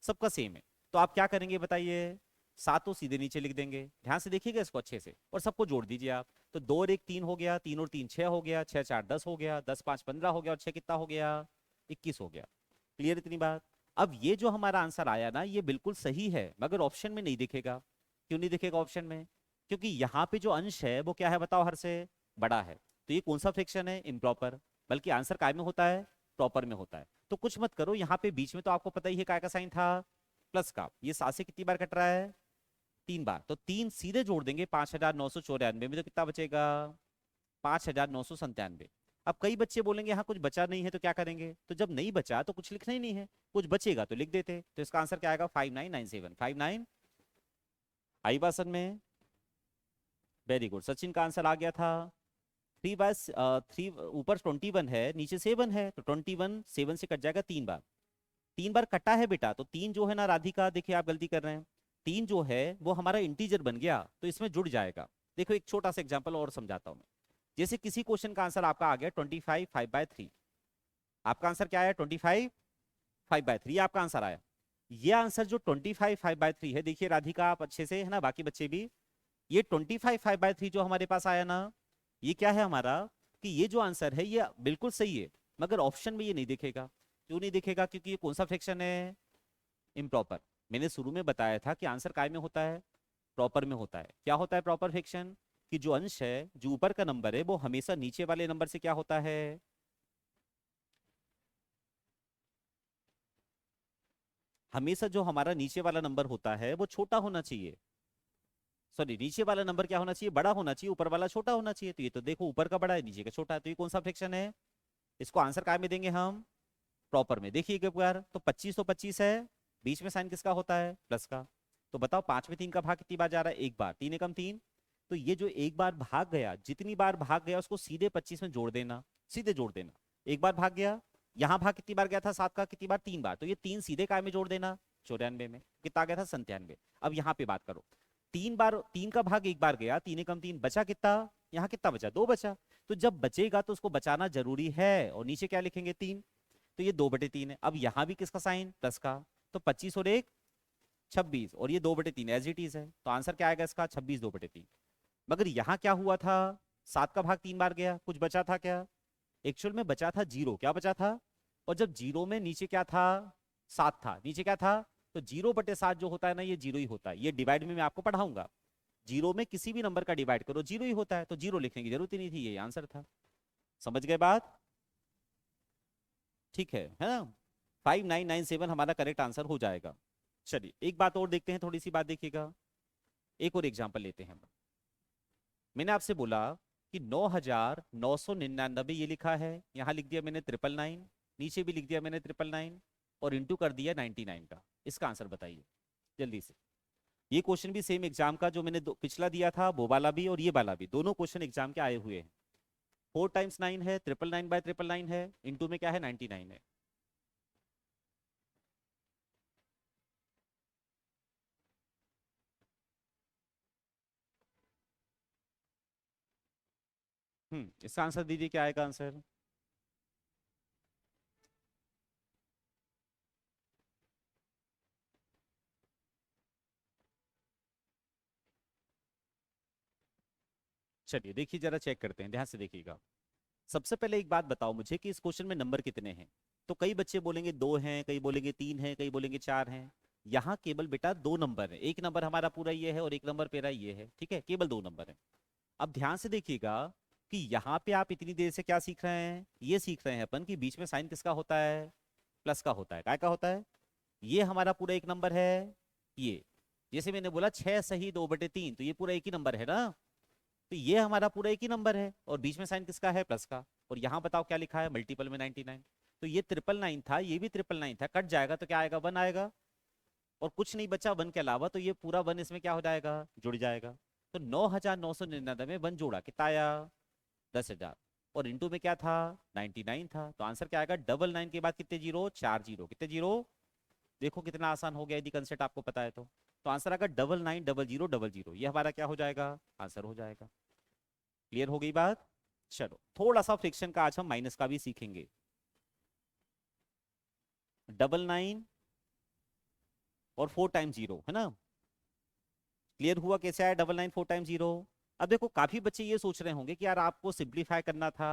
सबका सेम है। तो आप क्या करेंगे बताइए, सातों सीधे नीचे लिख देंगे। ध्यान से देखिएगा इसको अच्छे से, और सबको जोड़ दीजिए आप। तो 2 और 1 3 हो गया, 3 और 3 6 हो गया, 6 4 10 हो गया, 10 5 15 हो गया, और 6 कितना हो गया, 21 हो गया। क्लियर इतनी बात। अब ये जो हमारा आंसर आया ना, ये बिल्कुल सही है, मगर ऑप्शन में नहीं दिखेगा। क्यों नहीं दिखेगा ऑप्शन में, क्योंकि यहाँ पे जो अंश है वो क्या है बताओ, हर से बड़ा है। तो ये कौन सा फ्रिक्शन है, इम्प्रॉपर। बल्कि आंसर काय में होता है, प्रॉपर में होता है। तो कुछ मत करो, यहाँ पे बीच में तो आपको पता ही है काय का साइन था, प्लस का। ये 7 से कितनी बार कट रहा है, 3 बार। तो 3 सीधे जोड़ देंगे 5,994 में, तो कितना बचेगा, 5,997। अब कई बच्चे बोलेंगे यहाँ कुछ बचा नहीं है तो क्या करेंगे, तो जब नहीं बचा तो कुछ लिखना ही नहीं है, कुछ बचेगा तो लिख देते। तो इसका आंसर क्या आएगा, 5997। 59 आई बासन में। वेरी गुड, सचिन का आंसर आ गया था। 3/3, ऊपर 21 है, नीचे 7 है, तो 21 7 से कट जाएगा 3 बार। 3 बार कटा है बेटा, तो 3 जो है ना राधिका, देखिए आप गलती कर रहे हैं, 3 जो है वो हमारा इंटीजर बन गया, तो इसमें जुड़ जाएगा। देखो एक छोटा सा एग्जाम्पल और समझाता हूँ मैं। जैसे किसी क्वेश्चन का आंसर आपका आ गया 25 5/3, आपका आंसर क्या आया, 25 5/3 आपका आंसर आया। ये आंसर जो 25 5/3 है, देखिए राधिका आप अच्छे से, है ना, बाकी बच्चे भी, ये 25 5/3 जो हमारे पास आया ना, ये क्या है हमारा, कि ये जो आंसर है ये बिल्कुल सही है, मगर ऑप्शन में ये नहीं दिखेगा। क्यों नहीं दिखेगा, क्योंकि ये कौन सा फ्रैक्शन है, इम्प्रॉपर। मैंने शुरू में बताया था कि आंसर काय में होता है, प्रॉपर में होता है। क्या होता है प्रॉपर फ्रैक्शन, कि जो अंश है, जो ऊपर का नंबर है, वो हमेशा नीचे वाले नंबर से क्या होता है, हमेशा जो हमारा नीचे वाला नंबर होता है वो छोटा होना चाहिए। सॉरी, नीचे वाला नंबर क्या होना चाहिए, बड़ा होना चाहिए, ऊपर वाला छोटा होना चाहिए। तो ये तो देखो ऊपर का बड़ा है, नीचे का छोटा है, तो ये कौन सा फ्रैक्शन है, इसको आंसर काय में देंगे हम, प्रॉपर में। देखिए एक बार, तो 25 तो 25 है, बीच में साइन किसका होता है, प्लस का। तो बताओ 5 में 3 का भाग कितनी बार जा रहा है, एक बार, 3 एकम 3। तो ये जो एक बार भाग गया, जितनी बार भाग गया उसको सीधे 25 में जोड़ देना, सीधे जोड़ देना। एक बार भाग गया, यहाँ भाग कितनी बार गया था, 7 का कितनी बार, 3 बार, तो ये 3 सीधे काय में जोड़ देना, 94 में। कितना आ गया था, 97। अब यहाँ पे बात करो, 3 बार, 3 का भाग एक बार गया, 3 एकम 3, बचा कितना, यहाँ कितना बचा, 2 बचा। तो जब बचेगा तो उसको बचाना जरूरी है, और नीचे क्या लिखेंगे, 3। तो ये 2/3 है। अब यहाँ भी किसका साइन, प्लस का। तो 25 और 1 26, और ये 2/3 एज इट इज है। तो आंसर क्या आएगा इसका, 26 2/3। मगर यहाँ क्या हुआ था, 7 का भाग 3 बार गया, कुछ बचा था क्या, एक्चुअल में बचा था 0। क्या बचा था, और जब 0 में नीचे क्या था, 7 था, नीचे क्या था। तो 0/7 जो होता है ना, ये 0 ही होता है। ये डिवाइड में मैं आपको पढ़ाऊंगा, 0 में किसी भी नंबर का डिवाइड करो 0 ही होता है, तो 0 लिखने की जरूरत ही नहीं थी, ये आंसर था। समझ गए बात, ठीक है ना। 5997 हमारा करेक्ट आंसर हो जाएगा। चलिए एक बात और देखते हैं, थोड़ी सी बात देखिएगा, एक और एग्जाम्पल लेते हैं हम। मैंने आपसे बोला कि 9,999 ये लिखा है, यहाँ लिख दिया मैंने 999, नीचे भी लिख दिया मैंने 999, और इंटू कर दिया 99 का। इसका आंसर बताइए जल्दी से। ये क्वेश्चन भी सेम एग्जाम का, जो मैंने पिछला दिया था वो वाला भी, और ये वाला भी, दोनों क्वेश्चन एग्जाम के आए हुए हैं। 4 टाइम्स 9 है, 999/999 है, इंटू में क्या है, 99 है। इसका आंसर दीजिए, क्या आएगा आंसर। चलिए देखिए जरा, चेक करते हैं, ध्यान से देखिएगा। सबसे पहले एक बात बताओ मुझे कि इस क्वेश्चन में नंबर कितने हैं। तो कई बच्चे बोलेंगे 2 हैं, कई बोलेंगे 3 हैं, कई बोलेंगे 4 हैं। यहाँ केवल बेटा 2 नंबर है, एक नंबर हमारा पूरा ये है, और एक नंबर मेरा ये है, ठीक है, केवल 2 नंबर है। अब ध्यान से देखिएगा कि यहाँ पे आप इतनी देर से क्या सीख रहे हैं, ये सीख रहे हैं अपन कि बीच में साइन किसका होता है, प्लस का होता है। काय का होता है, ये हमारा पूरा एक नंबर है, ये, जैसे मैंने बोला 6 सही 2/3, तो ये पूरा एक ही नंबर है ना। तो ये हमारा पूरा एक ही नंबर है, और बीच में साइन किसका है, प्लस का। और यहाँ बताओ क्या लिखा है, मल्टीपल में 99। तो ये 999 था, ये भी 999 था, कट जाएगा तो क्या आएगा, 1 आएगा, और कुछ नहीं बचा 1 के अलावा, तो ये पूरा 1 इसमें क्या हो जाएगा, जुड़ जाएगा। तो 9,999 में 1 जोड़ा, कितना आया, 10,000। और इनटू में क्या था 99 था। तो आंसर क्या आएगा, 99 के बाद कितने जीरो, 4 जीरो, कितने जीरो, देखो कितना आसान हो गया यदि कंसेप्ट आपको पता है तो आंसर आएगा 990000, ये हमारा क्या हो जाएगा, आंसर हो जाएगा। क्लियर हो गई बात। चलो थोड़ा सा फ्रिक्शन का आज हम माइनस का भी सीखेंगे। 99 और 4 टाइम्स जीरो है ना। क्लियर हुआ कैसे आया 99 4 टाइम्स जीरो। अब देखो काफी बच्चे ये सोच रहे होंगे कि यार आपको सिंप्लीफाई करना था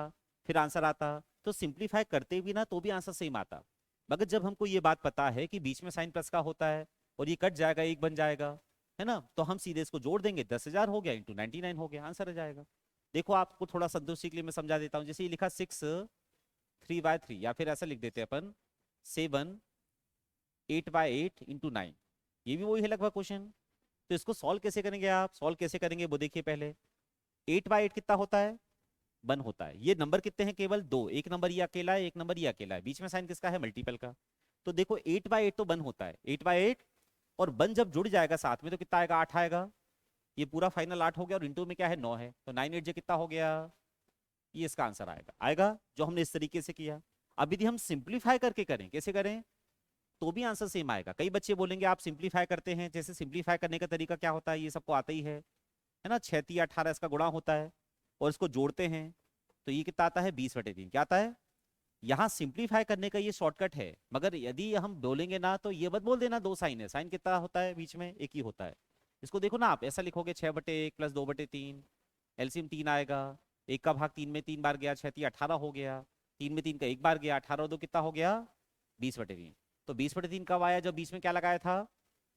फिर आंसर आता, तो सिंप्लीफाई करते भी ना तो भी आंसर सेम आता। मगर जब हमको ये बात पता है कि बीच में साइन प्लस का होता है और ये कट जाएगा एक बन जाएगा, है ना, तो हम सीधे इसको जोड़ देंगे, 10,000 हो गया इंटू 99 हो गया, आंसर आ जाएगा। देखो आपको थोड़ा संतुष्टि के लिए मैं समझा देता हूँ। जैसे ये लिखा 6 3/3, या फिर ऐसा लिख देते हैं अपन 7 8/8 इंटू 9, ये भी वही है लगभग क्वेश्चन। तो इसको सॉल्व कैसे करेंगे, आप सॉल्व कैसे करेंगे वो देखिए पहले। 8/8 कितना होता है, 1 होता है। ये नंबर कितने हैं, केवल 2, एक नंबर ये अकेला है, एक नंबर ये अकेला है, बीच में साइन किसका है, मल्टीपल का। तो देखो 8/8 तो 1 होता है, 8/8 और 1 जब जुड़ जाएगा साथ में तो कितना आएगा, 8 आएगा। ये पूरा फाइनल 8 हो गया और इंटू में क्या है 9 है, तो 9 8 जे कितना हो गया, ये इसका आंसर आएगा। आएगा जो हमने इस तरीके से किया। अब यदि हम सिंप्लीफाई करके करें, कैसे करें, तो भी आंसर सेम आएगा। कई बच्चे बोलेंगे आप सिंप्लीफाई करते हैं, जैसे सिंप्लीफाई करने का तरीका क्या होता है, ये सबको आता ही है ना, 6 3 18 इसका गुणा होता है और इसको जोड़ते हैं, तो ये कितना आता है 20/3, क्या आता है। यहाँ सिंप्लीफाई करने का ये शॉर्टकट है, मगर यदि हम बोलेंगे ना तो ये मत बोल देना 2 साइन है, साइन कितना होता है बीच में, एक ही होता है। इसको देखो ना, आप ऐसा लिखोगे 6/1 प्लस 2/3, एलसीएम 3 आएगा, एक का भाग 3 में 3 बार गया, 6 3 18 हो गया, 3 में 3 का एक बार गया, 18 2 कितना हो गया 20/3। तो 20/3 कब आया, जब बीच में क्या लगाया था।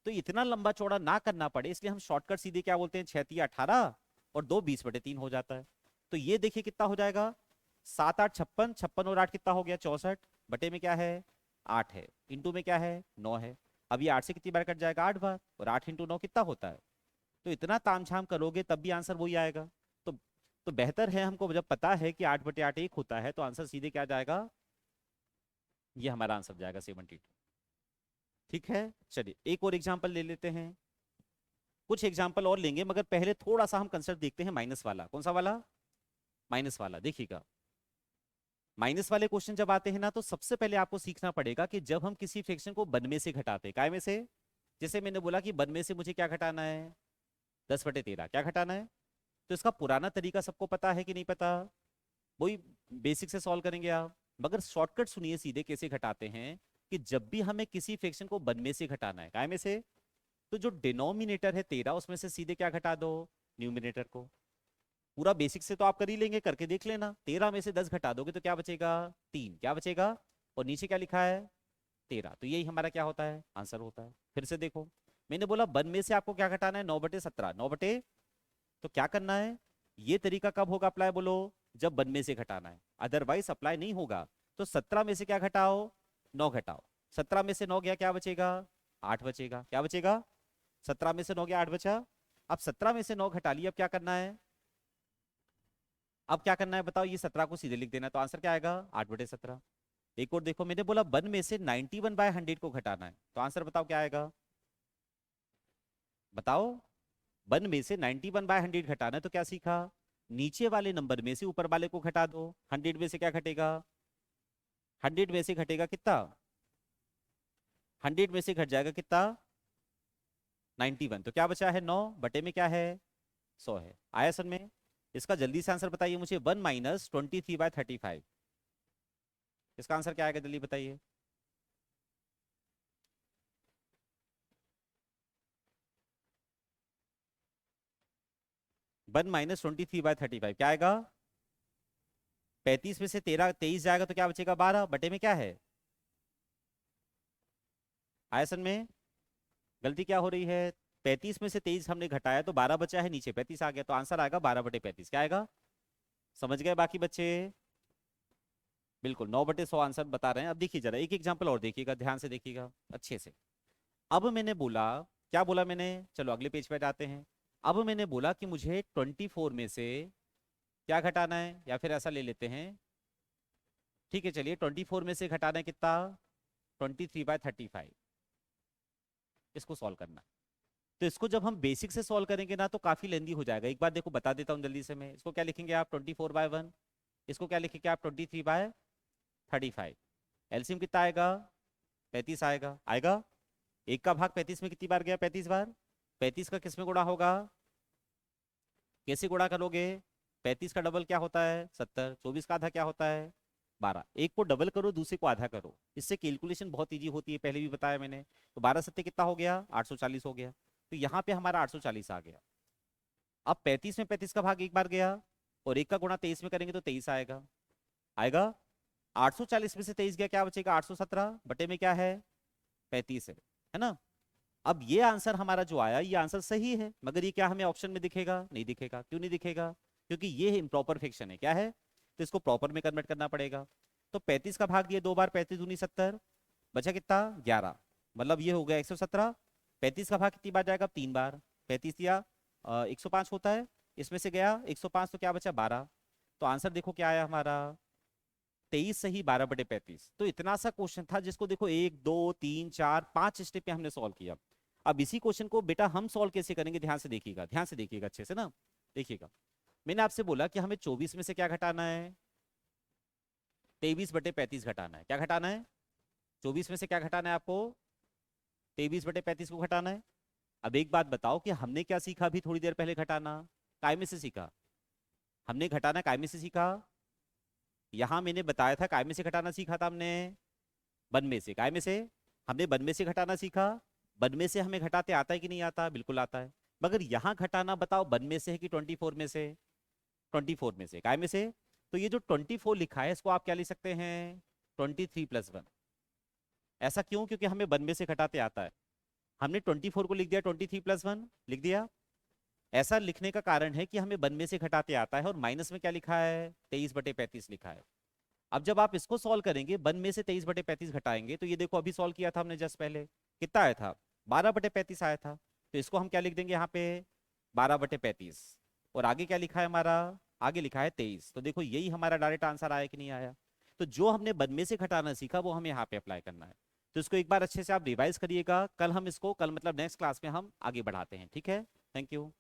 तो इतना लंबा चौड़ा ना करना पड़े इसलिए हम शॉर्टकट सीधे क्या बोलते हैं, 6 3 18 और 2 20/3 हो जाता है। तो ये देखिए कितना हो जाएगा, 7 8 56, 56 और 8 कितना हो गया 64, बटे में क्या है 8 है, इंटू में क्या है 9 है। अब ये 8 से कितनी बार कट जाएगा, 8 बार, और 8 इंटू 9 कितना होता है। तो इतना तामझाम करोगे तब भी आंसर वही आएगा। तो तो बेहतर है हमको, जब पता है कि 8/8 1 होता है तो आंसर सीधे क्या जाएगा, ये हमारा आंसर जाएगा 72। ठीक है, चलिए एक और एग्जाम्पल ले लेते हैं, कुछ एग्जाम्पल और लेंगे, मगर पहले थोड़ा सा हम कंसेप्ट देखते हैं माइनस वाला। कौन सा वाला, माइनस वाला। देखिएगा माइनस वाले क्वेश्चन जब आते हैं ना, तो सबसे पहले आपको सीखना पड़ेगा कि जब हम किसी फ्रैक्शन को 1 में से घटाते हैं, काय में से, जैसे मैंने बोला कि 1 में से मुझे क्या घटाना है, 10/13 क्या घटाना है। तो इसका पुराना तरीका सबको पता है कि नहीं पता, वही बेसिक से सॉल्व करेंगे आप। मगर शॉर्टकट सुनिए सीधे कैसे घटाते हैं, कि जब भी हमें किसी फ्रैक्शन को 1 में से घटाना है, काय में से, तो जो डिनोमिनेटर है 13 उसमें से सीधे क्या घटा दो, न्यूमिनेटर को। पूरा बेसिक से तो आप कर ही लेंगे, करके देख लेना, 13 में से 10 घटा दोगे तो क्या बचेगा, 3, क्या बचेगा, और नीचे क्या लिखा है 13, तो यही हमारा क्या होता है, आंसर होता है। फिर से देखो, मैंने बोला 1 में से आपको क्या घटाना है, 9/17, 9 बटे, तो क्या करना है, ये तरीका कब होगा अप्लाई, बोलो जब 1 में से घटाना है, अदरवाइज अप्लाई नहीं होगा। तो 17 में से क्या घटाओ, 9 घटाओ, 17 में से 9 गया, क्या बचेगा 8 बचेगा, क्या बचेगा, 17 में से 9 गया 8 बचा। अब 17 में से 9 घटा लिया, अब क्या करना है, अब क्या करना है बताओ, ये 17 को सीधे लिख देना, तो आंसर क्या आएगा 8/17। एक और देखो, मैंने बोला 1 में से 91/100 को घटाना है, तो आंसर बताओ क्या आएगा, बताओ। 1 में से 91/100 घटाना है तो क्या सीखा, नीचे वाले नंबर में से ऊपर वाले को घटा दो, 100 में से क्या घटेगा, 100 में से घटेगा कितना, 100 में से घट जाएगा कितना 91, तो क्या बचा है 9, बटे में क्या है 100 है। आया समझ में। इसका जल्दी से आंसर बताइए मुझे, 1 - 23/35, इसका आंसर क्या आएगा, जल्दी बताइए। वन माइनस 23/35 क्या आएगा, 35 में से 23 जाएगा तो क्या बचेगा 12, बटे में क्या है, आयसन में गलती क्या हो रही है, 35 में से 23 हमने घटाया तो 12 बचा है, नीचे 35 आ गया, तो आंसर आएगा 12/35, क्या आएगा, समझ गए बाकी बच्चे। बिल्कुल 9/100 आंसर बता रहे हैं। अब देखिए जरा एक एग्जाम्पल और देखिएगा, ध्यान से देखिएगा अच्छे से। अब मैंने बोला, क्या बोला मैंने, चलो अगले पेज पे जाते हैं। अब मैंने बोला कि मुझे 24 में से क्या घटाना है, या फिर ऐसा ले लेते हैं, ठीक है चलिए 24 में से घटाना है कितना, 23/35, इसको सॉल्व करना है। तो इसको जब हम बेसिक से सॉल्व करेंगे ना तो काफी लेंदी हो जाएगा। एक बार देखो बता देता हूँ जल्दी से मैं, इसको क्या लिखेंगे आप, 24/1, इसको क्या लिखेंगे आप, 23/35। एलसीएम कितना आएगा, 35 आएगा। आएगा, एक का भाग 35 में कितनी बार गया, 35 बार। 35 का किस में गुणा होगा, कैसे गुणा करोगे, 35 का डबल क्या होता है 70, 24 का आधा क्या होता है 12। एक को डबल करो, दूसरे को आधा करो, इससे कैलकुलेशन बहुत इजी होती है, पहले भी बताया मैंने। तो 12 सत्ते कितना हो गया, 840 हो गया। तो यहाँ पे हमारा 840 आ गया। अब 35 में 35 का भाग एक बार गया, और एक का गुणा 23 में करेंगे तो 23 आएगा। आएगा, 840 में से 23 गया, क्या बचेगा 817 बटे में क्या है 35 है ना। अब ये आंसर हमारा जो आया, ये आंसर सही है, मगर ये क्या हमें ऑप्शन में दिखेगा, नहीं दिखेगा। क्यों नहीं दिखेगा, क्योंकि ये इम्प्रॉपर फ्रैक्शन है, क्या है, तो इसको प्रॉपर में कन्वर्ट करना पड़ेगा। तो 35 का भाग दिए 2 बार, 35 दूनी 70, बचा कितना 11, मतलब ये हो गया 117। 35 का भाग कितनी बार जाएगा, 3 बार। 35 दिया 105 होता है, इसमें से गया 105, तो क्या बचा 12। तो आंसर देखो क्या आया हमारा 23 सही 12/35। तो इतना सा क्वेश्चन था जिसको देखो 1 2 3 4 5 स्टेप में हमने सॉल्व किया। अब इसी क्वेश्चन को बेटा हम सॉल्व कैसे करेंगे, ध्यान से देखिएगा, ध्यान से देखिएगा अच्छे से ना। देखिएगा, मैंने आपसे बोला कि हमें 24 में से क्या घटाना है, 23/35 घटाना है। क्या घटाना है, 24 में से क्या घटाना है आपको, 23/35 को घटाना है। अब एक बात बताओ कि हमने क्या सीखा अभी थोड़ी देर पहले, घटाना काय में से सीखा, हमने घटाना काय में से सीखा। यहां मैंने बताया था काय में से घटाना सीखा था हमने, बन में से। काय में से, हमने बन में से घटाना सीखा। बन में से हमें घटाते आता है कि नहीं आता, बिल्कुल आता है। मगर यहाँ घटाना बताओ बन में से है कि 24 में से, 24 में से। काय में से, तो ये जो 24 लिखा है इसको आप क्या लिख सकते हैं 23+1। ऐसा क्यों, क्योंकि हमें बन में से घटाते आता है। हमने 24 को लिख दिया 23+1 लिख दिया। ऐसा लिखने का कारण है कि हमें बन में से घटाते आता है, और माइनस में क्या लिखा है 23/35 लिखा है। अब जब आप इसको सॉल्व करेंगे, बन में से 23/35 घटाएंगे, तो ये देखो अभी सॉल्व किया था हमने जस्ट पहले, कितना आया था 12/35 आया था। तो इसको हम क्या लिख देंगे यहाँ पे 12/35, और आगे क्या लिखा है हमारा, आगे लिखा है 23। तो देखो यही हमारा डायरेक्ट आंसर आया कि नहीं आया। तो जो हमने बन में से घटाना सीखा वो हमें यहाँ पे अप्लाई करना है। तो इसको एक बार अच्छे से आप रिवाइज करिएगा, कल हम इसको, कल मतलब नेक्स्ट क्लास में हम आगे बढ़ाते हैं, ठीक है। Thank you.